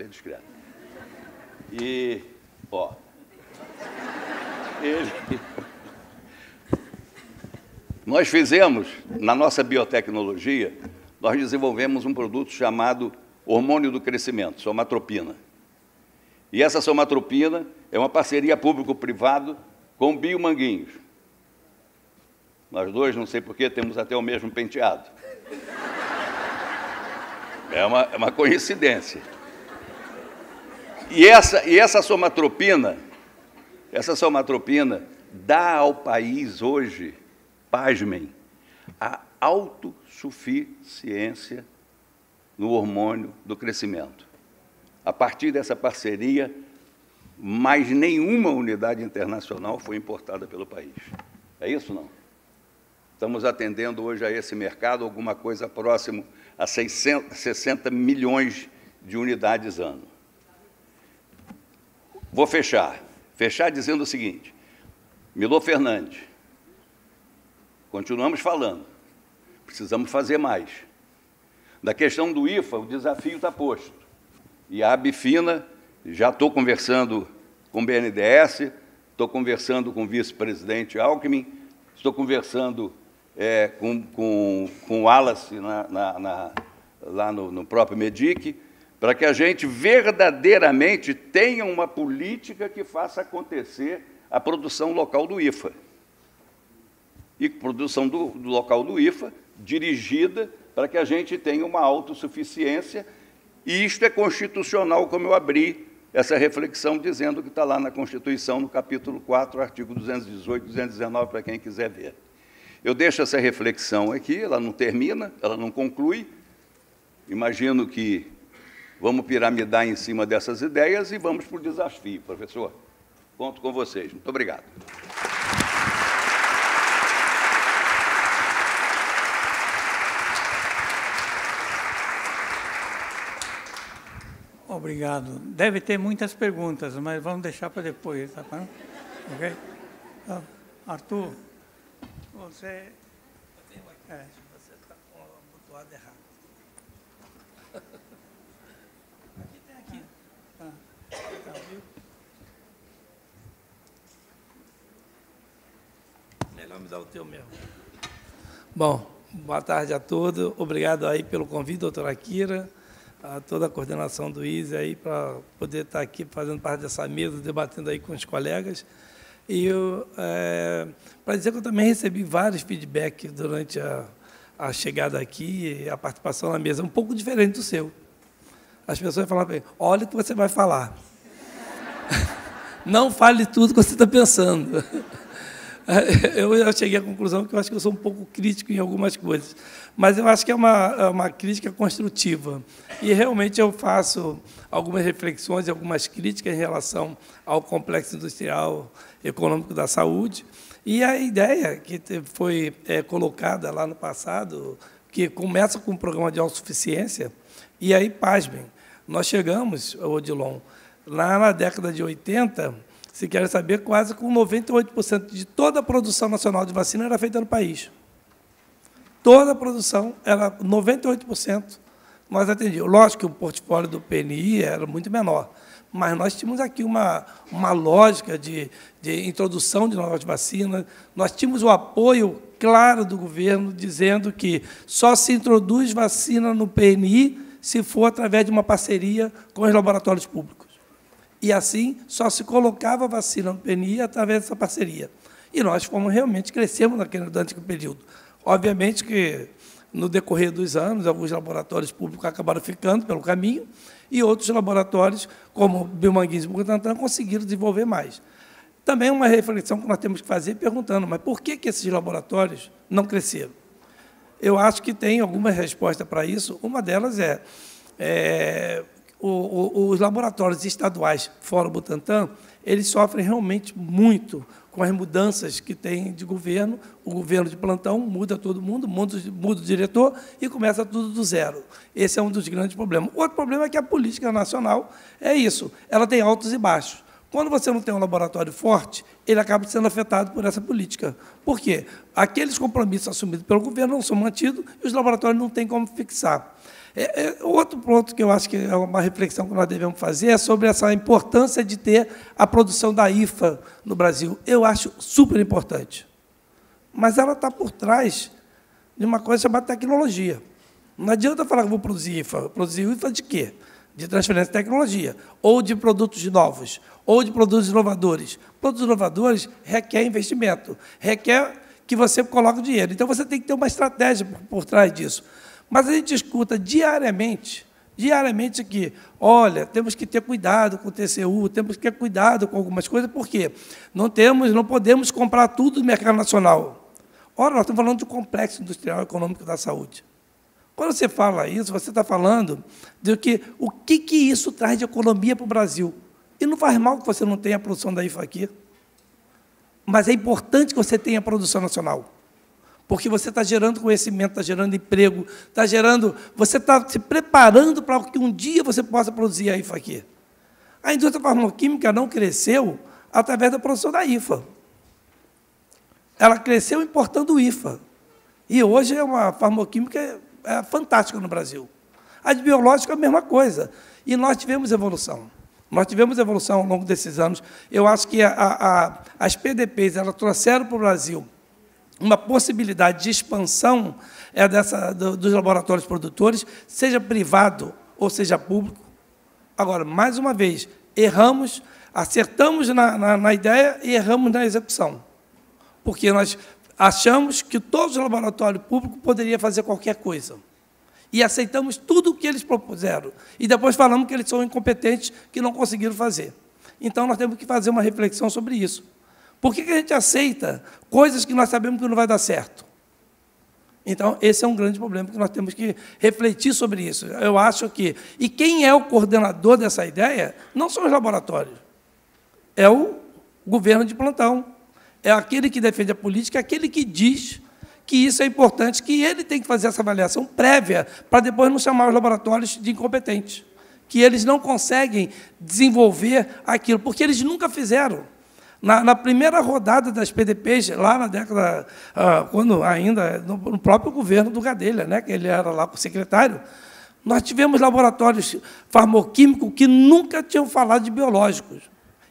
E, ó, nós fizemos, na nossa biotecnologia, nós desenvolvemos um produto chamado hormônio do crescimento, somatropina. E essa somatropina é uma parceria público-privado com Biomanguinhos. Nós dois, não sei porquê, temos até o mesmo penteado. É uma coincidência. E essa somatropina dá ao país hoje, pasmem, a autossuficiência no hormônio do crescimento. A partir dessa parceria, mais nenhuma unidade internacional foi importada pelo país. É isso, não? Estamos atendendo hoje a esse mercado alguma coisa próximo a 60 milhões de unidades ano. Vou fechar dizendo o seguinte, Milor Fernandes, continuamos falando, precisamos fazer mais. Da questão do IFA, o desafio está posto. E a Abfina, já estou conversando com o BNDES, estou conversando com o vice-presidente Alckmin, estou conversando com o Wallace lá no próprio MEDIC, para que a gente verdadeiramente tenha uma política que faça acontecer a produção local do IFA. E produção do local do IFA dirigida para que a gente tenha uma autossuficiência, e isto é constitucional, como eu abri essa reflexão dizendo que está lá na Constituição, no capítulo 4, artigo 218, 219, para quem quiser ver. Eu deixo essa reflexão aqui, ela não termina, ela não conclui. Imagino que vamos piramidar em cima dessas ideias e vamos para o desafio. Professor, conto com vocês. Muito obrigado. Obrigado. Deve ter muitas perguntas, mas vamos deixar para depois, tá bom? Ok? Então, Arthur, você está com o botoado errado. Aqui tem aqui. Tá, viu? Melhor me dar o teu mesmo. Bom, boa tarde a todos. Obrigado aí pelo convite, doutora Akira, a toda a coordenação do ISE aí para poder estar aqui fazendo parte dessa mesa, debatendo aí com os colegas. E para dizer que eu também recebi vários feedbacks durante a chegada aqui e a participação na mesa, um pouco diferente do seu. As pessoas falavam, olha o que você vai falar. Não fale tudo que você está pensando. Eu cheguei à conclusão que eu acho que eu sou um pouco crítico em algumas coisas, mas eu acho que é uma crítica construtiva. E, realmente, eu faço algumas reflexões e algumas críticas em relação ao complexo industrial econômico da saúde. E a ideia que foi colocada lá no passado, que começa com um programa de autossuficiência, e aí, pasmem, nós chegamos, Odilon, lá na década de 80, se querem saber, quase com 98% de toda a produção nacional de vacina era feita no país. Toda a produção, era 98%, nós atendíamos. Lógico que o portfólio do PNI era muito menor, mas nós tínhamos aqui uma lógica de introdução de novas vacinas, nós tínhamos o apoio claro do governo, dizendo que só se introduz vacina no PNI se for através de uma parceria com os laboratórios públicos. E, assim, só se colocava a vacina no PNI através dessa parceria. E nós fomos realmente crescemos durante aquele período. Obviamente que, no decorrer dos anos, alguns laboratórios públicos acabaram ficando pelo caminho e outros laboratórios, como Biomanguinhos e Butantan, conseguiram desenvolver mais. Também uma reflexão que nós temos que fazer perguntando, mas por que esses laboratórios não cresceram? Eu acho que tem alguma resposta para isso. Uma delas os laboratórios estaduais, fora o Butantan, eles sofrem realmente muito com as mudanças que tem de governo. O governo de plantão muda todo mundo, muda o diretor e começa tudo do zero. Esse é um dos grandes problemas. Outro problema é que a política nacional é isso, ela tem altos e baixos. Quando você não tem um laboratório forte, ele acaba sendo afetado por essa política. Por quê? Aqueles compromissos assumidos pelo governo não são mantidos e os laboratórios não têm como fixar. Outro ponto que eu acho que é uma reflexão que nós devemos fazer é sobre essa importância de ter a produção da IFA no Brasil. Eu acho super importante. Mas ela está por trás de uma coisa chamada tecnologia. Não adianta falar que vou produzir IFA. Produzir IFA de quê? De transferência de tecnologia, ou de produtos novos, ou de produtos inovadores. Produtos inovadores requer investimento, requer que você coloque dinheiro. Então, você tem que ter uma estratégia por trás disso. Mas a gente escuta diariamente que, olha, temos que ter cuidado com o TCU, temos que ter cuidado com algumas coisas, por quê? Não podemos comprar tudo do mercado nacional. Ora, nós estamos falando do complexo industrial econômico da saúde. Quando você fala isso, você está falando de o que isso traz de economia para o Brasil. E não faz mal que você não tenha a produção da IFA aqui. Mas é importante que você tenha a produção nacional. Porque você está gerando conhecimento, está gerando emprego, você está se preparando para que um dia você possa produzir a IFA aqui. A indústria farmacêutica não cresceu através da produção da IFA. Ela cresceu importando o IFA. E hoje é uma farmacêutica fantástica no Brasil. A de biológica é a mesma coisa. E nós tivemos evolução. Nós tivemos evolução ao longo desses anos. Eu acho que as PDPs elas trouxeram para o Brasil uma possibilidade de expansão dos laboratórios produtores, seja privado ou seja público. Agora, mais uma vez, erramos, acertamos na ideia e erramos na execução. Porque nós achamos que todos os laboratórios públicos poderiam fazer qualquer coisa. E aceitamos tudo o que eles propuseram. E depois falamos que eles são incompetentes, que não conseguiram fazer. Então, nós temos que fazer uma reflexão sobre isso. Por que a gente aceita coisas que nós sabemos que não vai dar certo? Então, esse é um grande problema que nós temos que refletir sobre isso. Eu acho que... E quem é o coordenador dessa ideia não são os laboratórios. É o governo de plantão. É aquele que defende a política, é aquele que diz que isso é importante, que ele tem que fazer essa avaliação prévia para depois não chamar os laboratórios de incompetentes, que eles não conseguem desenvolver aquilo, porque eles nunca fizeram. Na primeira rodada das PDPs, lá na década, quando ainda, no próprio governo do Gadelha, né, que ele era lá o secretário, nós tivemos laboratórios farmacêuticos que nunca tinham falado de biológicos,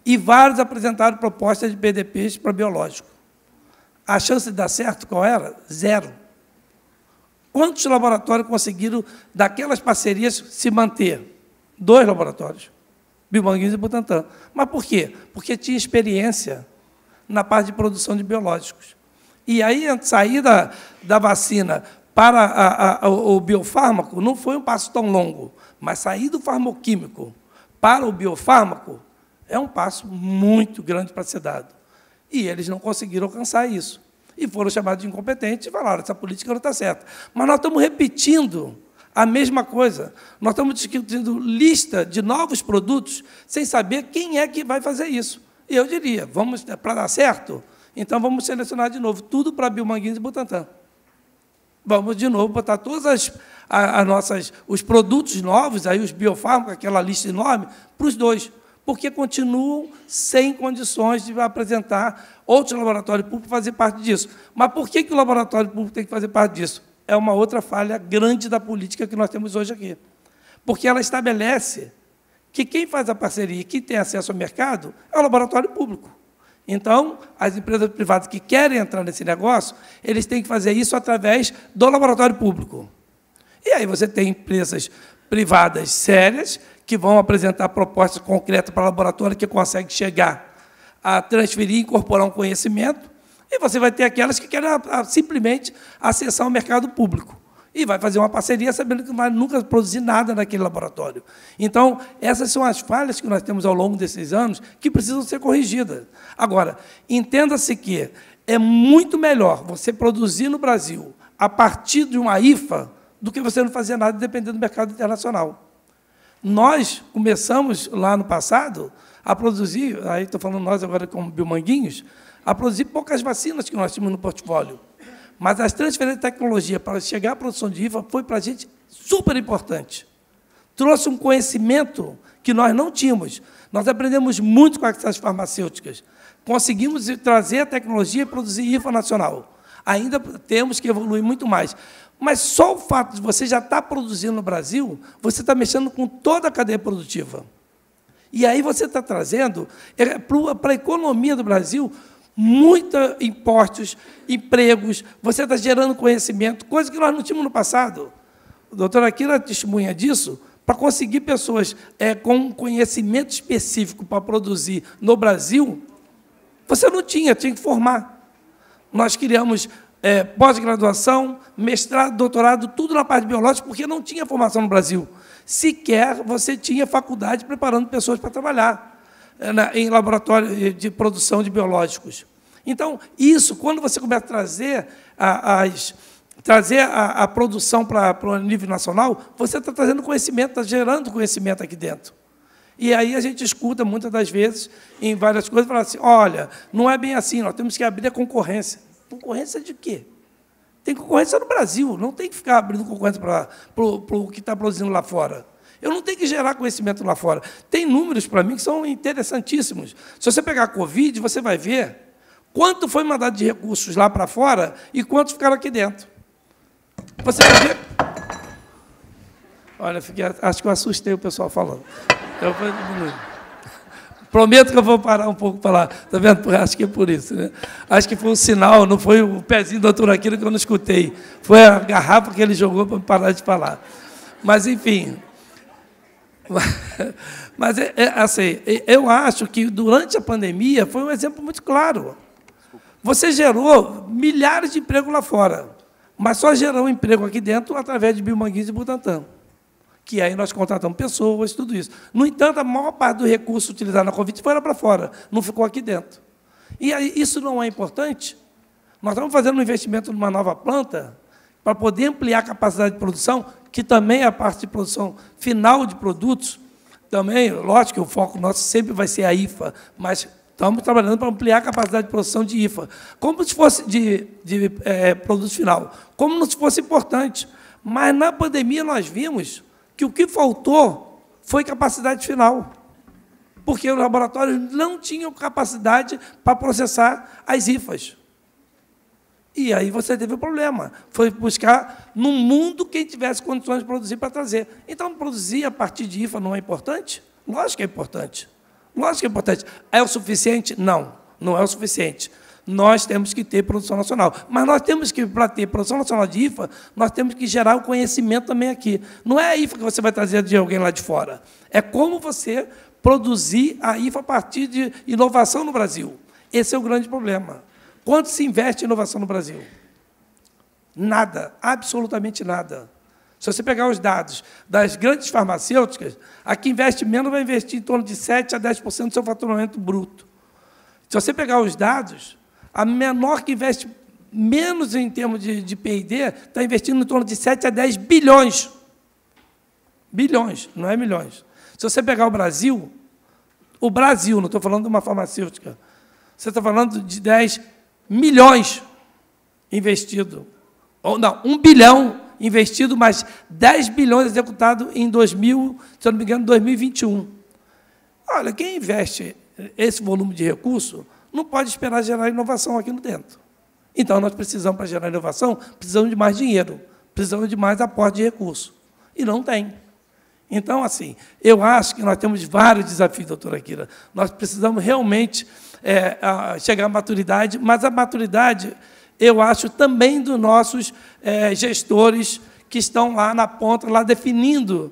e vários apresentaram propostas de PDPs para biológicos. A chance de dar certo, qual era? 0. Quantos laboratórios conseguiram, daquelas parcerias, se manter? 2 laboratórios, Biomanguinhos e Butantan. Mas por quê? Porque tinha experiência na parte de produção de biológicos. E aí, sair da vacina para o biofármaco não foi um passo tão longo, mas sair do farmacêutico para o biofármaco é um passo muito grande para ser dado. E eles não conseguiram alcançar isso. E foram chamados de incompetentes e falaram, essa política não está certa. Mas nós estamos repetindo a mesma coisa. Nós estamos discutindo lista de novos produtos sem saber quem é que vai fazer isso. E eu diria, para dar certo, então vamos selecionar de novo tudo para Biomanguinhos e Butantan. Vamos, de novo, botar todos os produtos novos, aí os biofármacos, aquela lista enorme, para os 2. Porque continuam sem condições de apresentar outros laboratórios públicos fazer parte disso. Mas por que o laboratório público tem que fazer parte disso? É uma outra falha grande da política que nós temos hoje aqui. Porque ela estabelece que quem faz a parceria e quem tem acesso ao mercado é o laboratório público. Então, as empresas privadas que querem entrar nesse negócio, eles têm que fazer isso através do laboratório público. E aí você tem empresas privadas sérias que vão apresentar propostas concretas para o laboratório que consegue chegar a transferir e incorporar um conhecimento, e você vai ter aquelas que querem simplesmente acessar o mercado público. E vai fazer uma parceria sabendo que não vai nunca produzir nada naquele laboratório. Então, essas são as falhas que nós temos ao longo desses anos que precisam ser corrigidas. Agora, entenda-se que é muito melhor você produzir no Brasil a partir de uma IFA do que você não fazer nada dependendo do mercado internacional. Nós começamos, lá no passado, a produzir, aí estou falando nós agora como Biomanguinhos, a produzir poucas vacinas que nós tínhamos no portfólio. Mas as transferências de tecnologia para chegar à produção de IFA foi para a gente super importante. Trouxe um conhecimento que nós não tínhamos. Nós aprendemos muito com as farmacêuticas. Conseguimos trazer a tecnologia e produzir IFA nacional. Ainda temos que evoluir muito mais. Mas só o fato de você já estar produzindo no Brasil, você está mexendo com toda a cadeia produtiva. E aí você está trazendo para a economia do Brasil muitos impostos, empregos, você está gerando conhecimento, coisa que nós não tínhamos no passado. A doutora Akira testemunha disso, para conseguir pessoas com conhecimento específico para produzir no Brasil, você não tinha que formar. Nós criamos pós-graduação, mestrado, doutorado, tudo na parte biológica, porque não tinha formação no Brasil. Sequer você tinha faculdade preparando pessoas para trabalhar em laboratório de produção de biológicos. Então, isso, quando você começa a trazer a produção para o nível nacional, você está trazendo conhecimento, está gerando conhecimento aqui dentro. E aí a gente escuta, muitas das vezes, em várias coisas, falar assim, olha, não é bem assim, nós temos que abrir a concorrência. Concorrência de quê? Tem concorrência no Brasil, não tem que ficar abrindo concorrência para o que está produzindo lá fora. Eu não tenho que gerar conhecimento lá fora. Tem números para mim que são interessantíssimos. Se você pegar a Covid, você vai ver quanto foi mandado de recursos lá para fora e quantos ficaram aqui dentro. Você vai ver... Olha, acho que eu assustei o pessoal falando. Eu vou diminuir. Prometo que eu vou parar um pouco para lá. Está vendo? Acho que é por isso. Né? Acho que foi um sinal, não foi o pezinho do doutor Aquila que eu não escutei. Foi a garrafa que ele jogou para parar de falar. Mas, enfim... Mas, assim, eu acho que, durante a pandemia, foi um exemplo muito claro. Você gerou milhares de empregos lá fora, mas só gerou um emprego aqui dentro através de Biomanguinhos e Butantan, que aí nós contratamos pessoas, tudo isso. No entanto, a maior parte do recurso utilizado na Covid foi lá para fora, não ficou aqui dentro. E aí, isso não é importante? Nós estamos fazendo um investimento numa nova planta para poder ampliar a capacidade de produção, que também é a parte de produção final de produtos. Também, lógico que o foco nosso sempre vai ser a IFA, mas estamos trabalhando para ampliar a capacidade de produção de IFA, como se fosse de produto final, como se fosse importante. Mas, na pandemia, nós vimos que o que faltou foi capacidade final, porque os laboratórios não tinham capacidade para processar as IFAs. E aí você teve um problema. Foi buscar no mundo quem tivesse condições de produzir para trazer. Então, produzir a partir de IFA não é importante? Lógico que é importante. Lógico que é importante. É o suficiente? Não, não é o suficiente. Nós temos que ter produção nacional. Mas nós temos que, para ter produção nacional de IFA, nós temos que gerar o conhecimento também aqui. Não é a IFA que você vai trazer de alguém lá de fora. É como você produzir a IFA a partir de inovação no Brasil. Esse é o grande problema. Quanto se investe em inovação no Brasil? Nada, absolutamente nada. Se você pegar os dados das grandes farmacêuticas, a que investe menos vai investir em torno de 7% a 10% do seu faturamento bruto. Se você pegar os dados, a menor que investe menos em termos de P&D está investindo em torno de 7 a 10 bilhões. Bilhões, não é milhões. Se você pegar o Brasil, não estou falando de uma farmacêutica, você está falando de 10 milhões investido. Ou não, 1 bilhão investido, mas 10 bilhões executado em 2000, se eu não me engano, 2021. Olha, quem investe esse volume de recurso não pode esperar gerar inovação aqui no dentro. Então, nós precisamos, para gerar inovação, precisamos de mais dinheiro, precisamos de mais aporte de recurso. E não tem. Então, assim, eu acho que nós temos vários desafios, doutora Akira. Nós precisamos realmente chegar à maturidade, mas a maturidade, eu acho, também dos nossos gestores que estão lá na ponta, lá definindo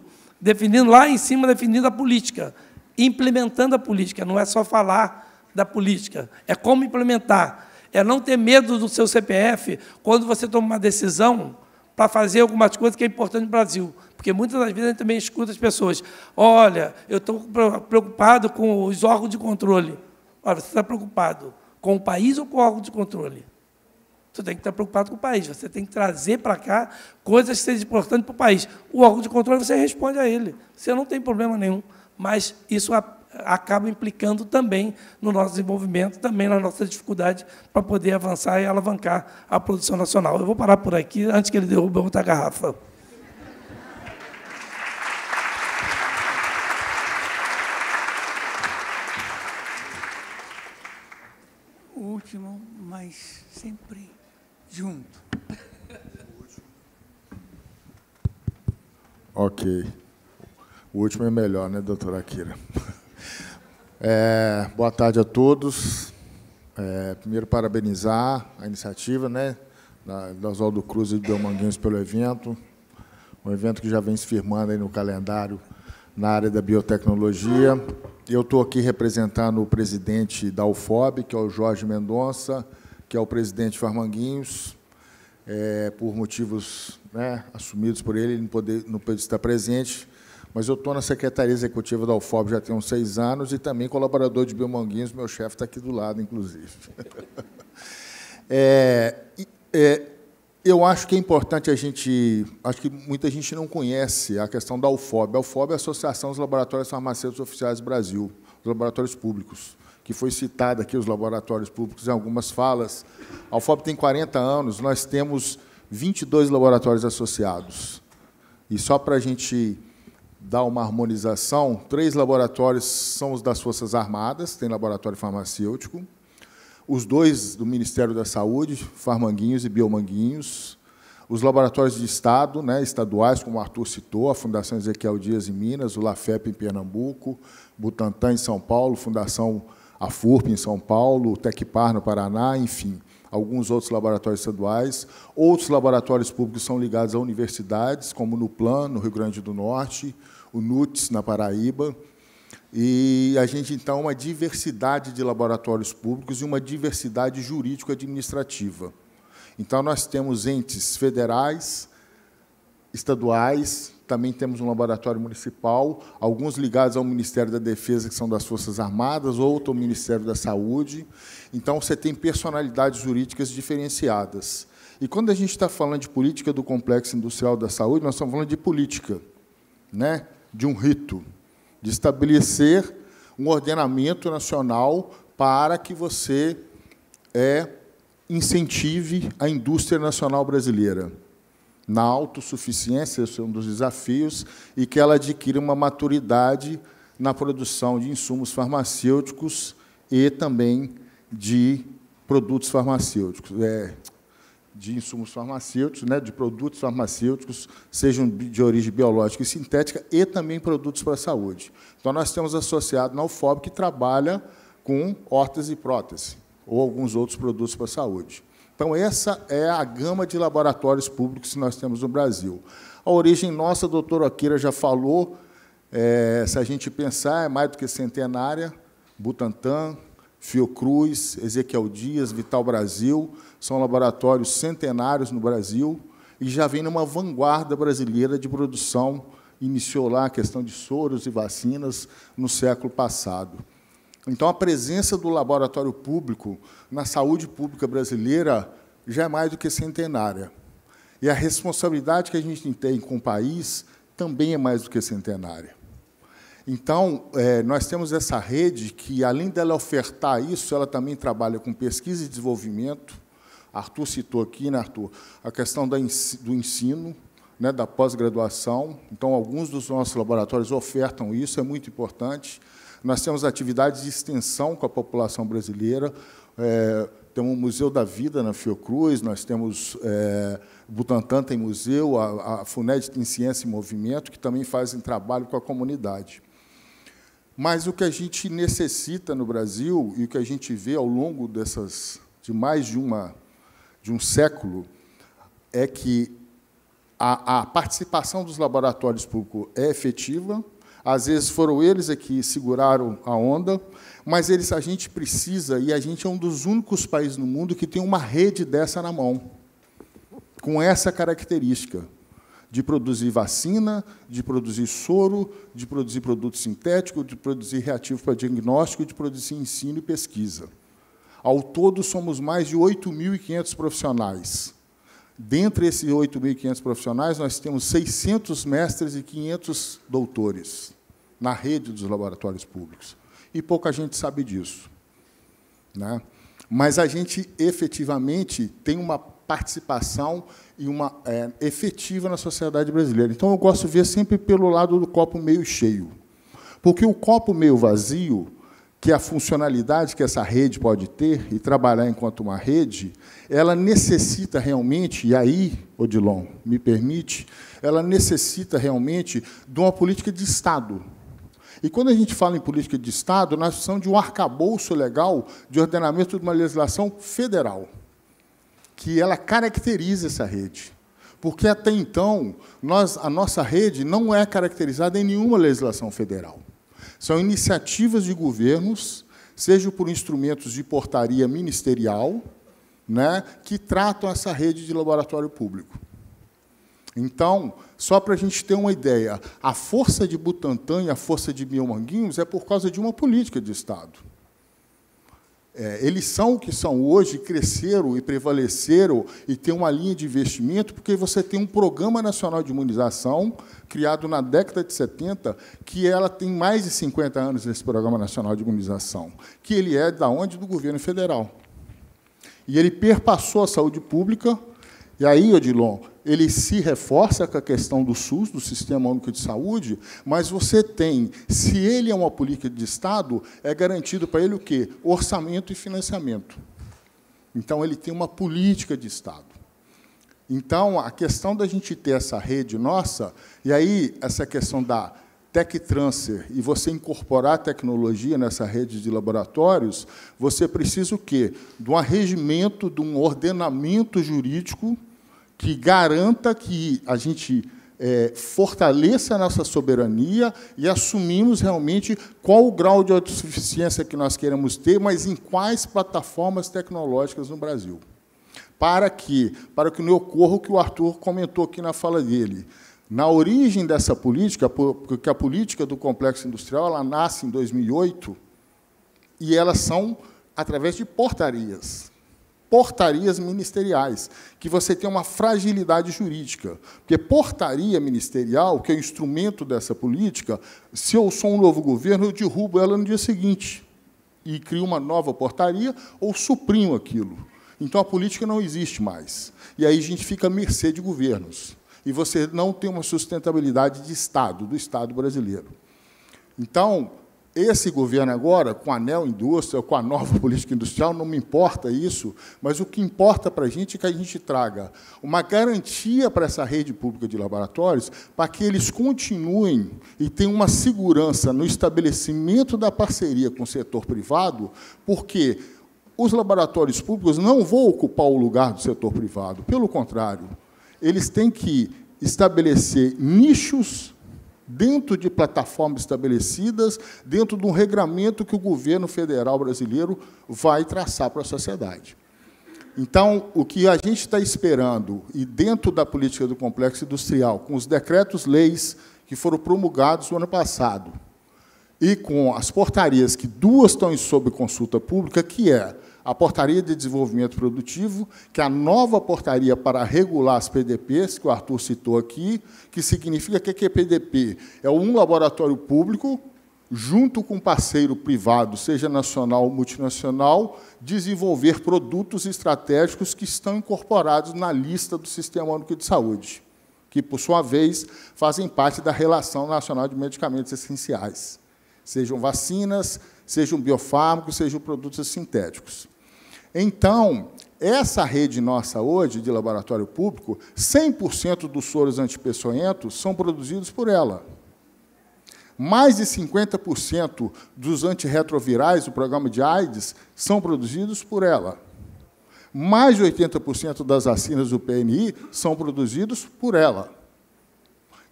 lá em cima, definindo a política, implementando a política. Não é só falar da política, é como implementar. É não ter medo do seu CPF quando você toma uma decisão para fazer algumas coisas que é importante no Brasil. Porque, muitas das vezes, a gente também escuta as pessoas, olha, eu estou preocupado com os órgãos de controle. Olha, você está preocupado com o país ou com o órgão de controle? Você tem que estar preocupado com o país, você tem que trazer para cá coisas que sejam importantes para o país. O órgão de controle, você responde a ele, você não tem problema nenhum, mas isso acaba implicando também no nosso desenvolvimento, também na nossa dificuldade para poder avançar e alavancar a produção nacional. Eu vou parar por aqui, antes que ele derrube outra garrafa. O último, mas sempre junto. Ok. O último é melhor, né, doutora Akira? Boa tarde a todos. Primeiro, parabenizar a iniciativa, né, da Oswaldo Cruz e do Biomanguinhos pelo evento, um evento que já vem se firmando aí no calendário na área da biotecnologia. Eu estou aqui representando o presidente da UFOB, que é o Jorge Mendonça, que é o presidente de Farmanguinhos, por motivos, né, assumidos por ele não pôde estar presente, mas eu estou na Secretaria Executiva da UFOB já tem uns 6 anos e também colaborador de Biomanguinhos, meu chefe está aqui do lado, inclusive. Eu acho que é importante acho que muita gente não conhece a questão da UFOB. A UFOB é a Associação dos Laboratórios Farmacêuticos Oficiais do Brasil, os laboratórios públicos, que foi citada aqui, os laboratórios públicos, em algumas falas. A UFOB tem 40 anos, nós temos 22 laboratórios associados. E só para a gente dar uma harmonização, 3 laboratórios são os das Forças Armadas, tem laboratório farmacêutico, os 2 do Ministério da Saúde, Farmanguinhos e Biomanguinhos, os laboratórios de Estado, né, estaduais, como o Arthur citou, a Fundação Ezequiel Dias em Minas, o LAFEP em Pernambuco, Butantan em São Paulo, Fundação AFURP em São Paulo, o Tecpar no Paraná, enfim, alguns outros laboratórios estaduais. Outros laboratórios públicos são ligados a universidades, como o NUPLAN, no Rio Grande do Norte, o NUTS, na Paraíba. E a gente, então, uma diversidade de laboratórios públicos e uma diversidade jurídico-administrativa. Então, nós temos entes federais, estaduais, também temos um laboratório municipal, alguns ligados ao Ministério da Defesa, que são das Forças Armadas, outro ao Ministério da Saúde. Então, você tem personalidades jurídicas diferenciadas. E, quando a gente está falando de política do Complexo Industrial da Saúde, nós estamos falando de política, né? De um rito, de estabelecer um ordenamento nacional para que você incentive a indústria nacional brasileira na autossuficiência, esse é um dos desafios, e que ela adquira uma maturidade na produção de insumos farmacêuticos e também de produtos farmacêuticos, de insumos farmacêuticos, né, de produtos farmacêuticos, sejam de origem biológica e sintética, e também produtos para a saúde. Então, nós temos associado na UFOB que trabalha com órtese e prótese, ou alguns outros produtos para a saúde. Então, essa é a gama de laboratórios públicos que nós temos no Brasil. A origem nossa, a doutora Akira já falou, se a gente pensar, é mais do que centenária, Butantan, Fiocruz, Ezequiel Dias, Vital Brasil, são laboratórios centenários no Brasil e já vem numa vanguarda brasileira de produção, iniciou lá a questão de soros e vacinas no século passado. Então, a presença do laboratório público na saúde pública brasileira já é mais do que centenária. E a responsabilidade que a gente tem com o país também é mais do que centenária. Então, nós temos essa rede que, além dela ofertar isso, ela também trabalha com pesquisa e desenvolvimento. Arthur citou aqui, né, Arthur, a questão do ensino, né, da pós-graduação. Então, alguns dos nossos laboratórios ofertam isso, é muito importante. Nós temos atividades de extensão com a população brasileira. Temos o Museu da Vida na Fiocruz, nós temos Butantan tem museu, a FUNED tem Ciência e Movimento, que também fazem trabalho com a comunidade. Mas o que a gente necessita no Brasil, e o que a gente vê ao longo de mais de um século, é que a participação dos laboratórios públicos é efetiva. Às vezes foram eles que seguraram a onda, mas a gente precisa, e a gente é um dos únicos países no mundo que tem uma rede dessa na mão, com essa característica, de produzir vacina, de produzir soro, de produzir produto sintético, de produzir reativo para diagnóstico, de produzir ensino e pesquisa. Ao todo, somos mais de 8.500 profissionais. Dentre esses 8.500 profissionais, nós temos 600 mestres e 500 doutores na rede dos laboratórios públicos. E pouca gente sabe disso, né? Mas a gente, efetivamente, tem uma participação e uma efetiva na sociedade brasileira. Então, eu gosto de ver sempre pelo lado do copo meio cheio. Porque o copo meio vazio, que é a funcionalidade que essa rede pode ter, e trabalhar enquanto uma rede, ela necessita realmente, e aí, Odilon, me permite, ela necessita realmente de uma política de Estado. E, quando a gente fala em política de Estado, nós precisamos de um arcabouço legal de ordenamento de uma legislação federal, que ela caracterize essa rede. Porque, até então, a nossa rede não é caracterizada em nenhuma legislação federal. São iniciativas de governos, seja por instrumentos de portaria ministerial, né, que tratam essa rede de laboratório público. Então, só para a gente ter uma ideia, a força de Butantan e a força de Biomanguinhos é por causa de uma política de Estado. Eles são o que são hoje, cresceram e prevaleceram e têm uma linha de investimento, porque você tem um Programa Nacional de Imunização, criado na década de 70, que ela tem mais de 50 anos, esse Programa Nacional de Imunização, que ele é da onde? Do governo federal. E ele perpassou a saúde pública, e aí, Odilon, ele se reforça com a questão do SUS, do Sistema Único de Saúde, mas você tem, se ele é uma política de Estado, é garantido para ele o quê? Orçamento e financiamento. Então, ele tem uma política de Estado. Então, a questão da gente ter essa rede nossa, e aí essa questão da tech transfer e você incorporar tecnologia nessa rede de laboratórios, você precisa o quê? De um arregimento, de um ordenamento jurídico que garanta que a gente fortaleça a nossa soberania e assumimos realmente qual o grau de autossuficiência que nós queremos ter, mas em quais plataformas tecnológicas no Brasil. Para que não ocorra o que o Arthur comentou aqui na fala dele. Na origem dessa política, porque a política do complexo industrial ela nasce em 2008, e elas são através de portarias ministeriais, que você tem uma fragilidade jurídica. Porque portaria ministerial, que é o instrumento dessa política, se eu sou um novo governo, eu derrubo ela no dia seguinte e crio uma nova portaria ou suprimo aquilo. Então, a política não existe mais. E aí a gente fica à mercê de governos. E você não tem uma sustentabilidade de Estado, do Estado brasileiro. Então, esse governo agora, com a neoindústria, com a nova política industrial, não me importa isso, mas o que importa para a gente é que a gente traga uma garantia para essa rede pública de laboratórios para que eles continuem e tenham uma segurança no estabelecimento da parceria com o setor privado, porque os laboratórios públicos não vão ocupar o lugar do setor privado. Pelo contrário, eles têm que estabelecer nichos dentro de plataformas estabelecidas, dentro de um regramento que o governo federal brasileiro vai traçar para a sociedade. Então, o que a gente está esperando, e dentro da política do complexo industrial, com os decretos-leis que foram promulgados no ano passado, e com as portarias, que duas estão sob consulta pública, que é a Portaria de Desenvolvimento Produtivo, que é a nova portaria para regular as PDPs, que o Arthur citou aqui, que significa que a PDP é um laboratório público, junto com um parceiro privado, seja nacional ou multinacional, desenvolver produtos estratégicos que estão incorporados na lista do Sistema Único de Saúde, que, por sua vez, fazem parte da Relação Nacional de Medicamentos Essenciais, sejam vacinas, sejam biofármacos, sejam produtos sintéticos. Então, essa rede nossa hoje, de laboratório público, 100% dos soros antipeçonhentos são produzidos por ela. Mais de 50% dos antirretrovirais do programa de AIDS são produzidos por ela. Mais de 80% das vacinas do PNI são produzidos por ela.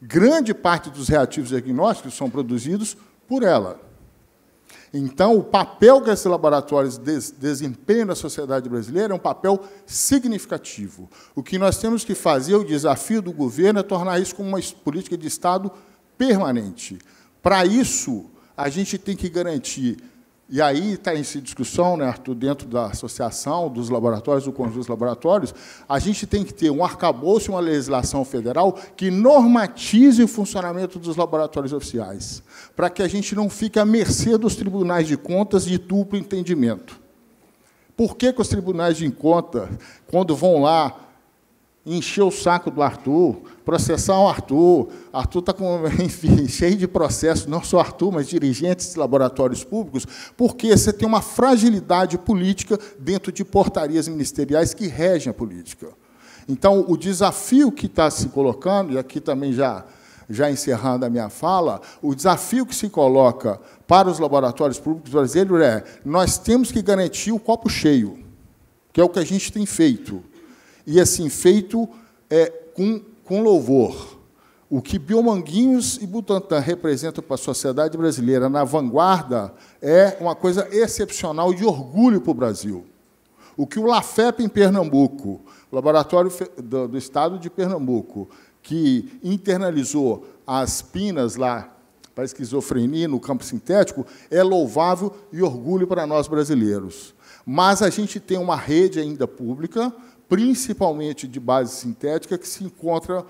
Grande parte dos reativos diagnósticos são produzidos por ela. Então, o papel que esses laboratórios desempenham na sociedade brasileira é um papel significativo. O que nós temos que fazer, o desafio do governo, é tornar isso como uma política de Estado permanente. Para isso, a gente tem que garantir, e aí está em discussão, né, Arthur, dentro da associação dos laboratórios, do conjunto dos laboratórios, a gente tem que ter um arcabouço e uma legislação federal que normatize o funcionamento dos laboratórios oficiais, para que a gente não fique à mercê dos tribunais de contas de duplo entendimento. Por que os tribunais de contas, quando vão lá encher o saco do Arthur, processar o Arthur está, enfim, cheio de processos, não só Arthur, mas dirigentes de laboratórios públicos, porque você tem uma fragilidade política dentro de portarias ministeriais que regem a política. Então, o desafio que está se colocando, e aqui também já encerrando a minha fala, o desafio que se coloca para os laboratórios públicos brasileiros é: nós temos que garantir o copo cheio, que é o que a gente tem feito. E, assim, feito com louvor. O que Biomanguinhos e Butantan representam para a sociedade brasileira na vanguarda é uma coisa excepcional, de orgulho para o Brasil. O que o LAFEP em Pernambuco, o Laboratório do Estado de Pernambuco, que internalizou as pinas lá para a esquizofrenia no campo sintético, é louvável e orgulho para nós brasileiros. Mas a gente tem uma rede ainda pública, principalmente de base sintética, que se encontra,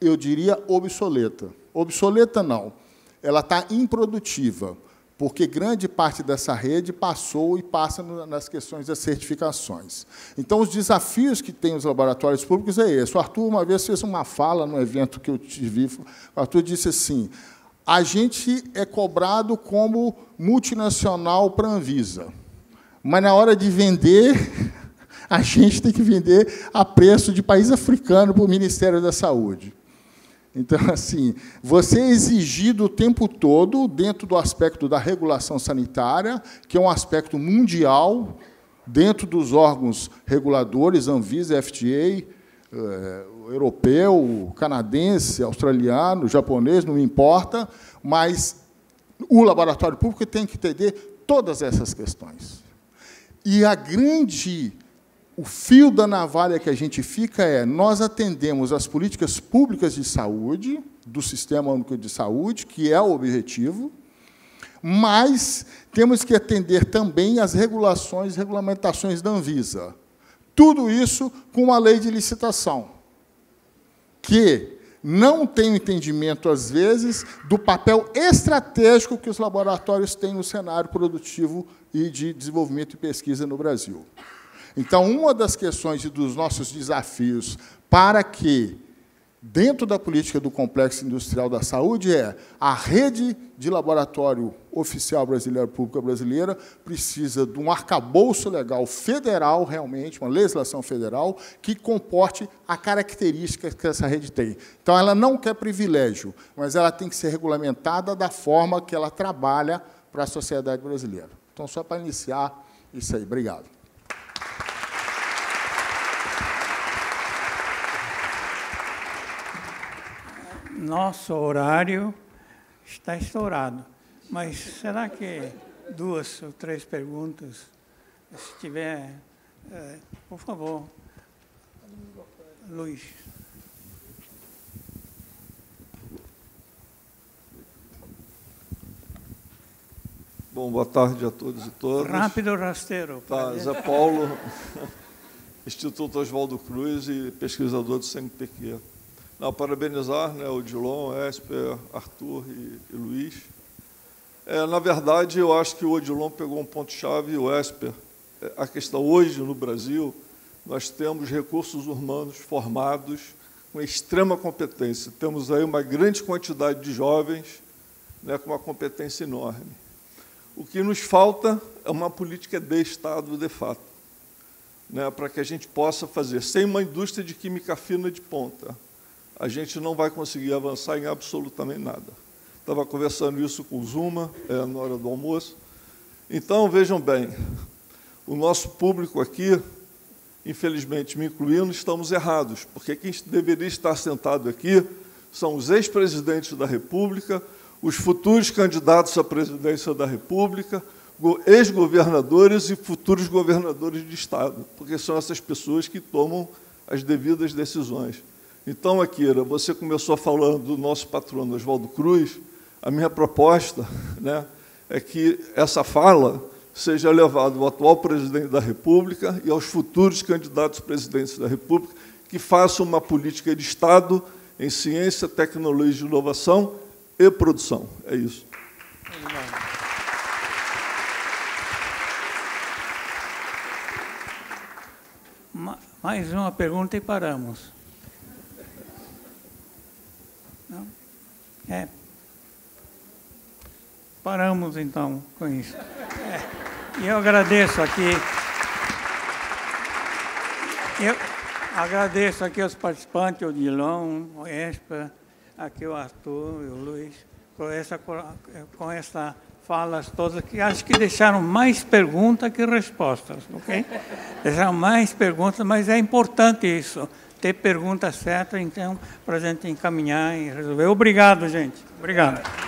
eu diria, obsoleta. Obsoleta não, ela está improdutiva. porque grande parte dessa rede passou e passa nas questões das certificações. Então, os desafios que têm os laboratórios públicos é esse. O Arthur, uma vez, fez uma fala no evento que eu tive. O Arthur disse assim, a gente é cobrado como multinacional para a Anvisa, mas, na hora de vender, a gente tem que vender a preço de país africano para o Ministério da Saúde. Então, assim, você é exigido o tempo todo, dentro do aspecto da regulação sanitária, que é um aspecto mundial, dentro dos órgãos reguladores, Anvisa, FDA, europeu, canadense, australiano, japonês, não importa, mas o laboratório público tem que entender todas essas questões. E o fio da navalha que a gente fica nós atendemos as políticas públicas de saúde, do Sistema Único de Saúde, que é o objetivo, mas temos que atender também as regulações e regulamentações da Anvisa. Tudo isso com uma lei de licitação, que não tem o entendimento, às vezes, do papel estratégico que os laboratórios têm no cenário produtivo e de desenvolvimento e pesquisa no Brasil. Então, uma das questões e dos nossos desafios para que, dentro da política do Complexo Industrial da Saúde, a rede de laboratório oficial brasileira, pública brasileira, precisa de um arcabouço legal federal, realmente, uma legislação federal, que comporte a característica que essa rede tem. Então, ela não quer privilégio, mas ela tem que ser regulamentada da forma que ela trabalha para a sociedade brasileira. Então, só para iniciar isso aí. Obrigado. Nosso horário está estourado, mas será que 2 ou 3 perguntas, se tiver, por favor, Luiz. Bom, boa tarde a todos e todas. Rápido rasteiro. Tá, Zé Paulo, Instituto Oswaldo Cruz e pesquisador do CNPq. Não, parabenizar, né, o Odilon, Esper, Arthur e Luiz. Na verdade, eu acho que o Odilon pegou um ponto-chave e o Esper. A questão hoje, no Brasil, nós temos recursos humanos formados com extrema competência. Temos aí uma grande quantidade de jovens, né, com uma competência enorme. O que nos falta é uma política de Estado, de fato, né, para que a gente possa fazer. Sem uma indústria de química fina de ponta, a gente não vai conseguir avançar em absolutamente nada. Estava conversando isso com o Zuma, na hora do almoço. Então, vejam bem, o nosso público aqui, infelizmente, me incluindo, estamos errados, porque quem deveria estar sentado aqui são os ex-presidentes da República, os futuros candidatos à presidência da República, ex-governadores e futuros governadores de Estado, porque são essas pessoas que tomam as devidas decisões. Então, Akira, você começou falando do nosso patrono Oswaldo Cruz. A minha proposta, né, é que essa fala seja levada ao atual presidente da República e aos futuros candidatos presidentes da República, que façam uma política de Estado em ciência, tecnologia, inovação e produção. É isso. Mais uma pergunta e paramos. Não? Paramos, então, com isso. E eu agradeço aqui. Agradeço aqui aos participantes, o Odilon, o Esper, aqui o Arthur e o Luiz, com essa falas todas, que acho que deixaram mais perguntas que respostas, ok? Deixaram mais perguntas, mas é importante isso, ter perguntas certas, então, para a gente encaminhar e resolver. Obrigado, gente. Obrigado.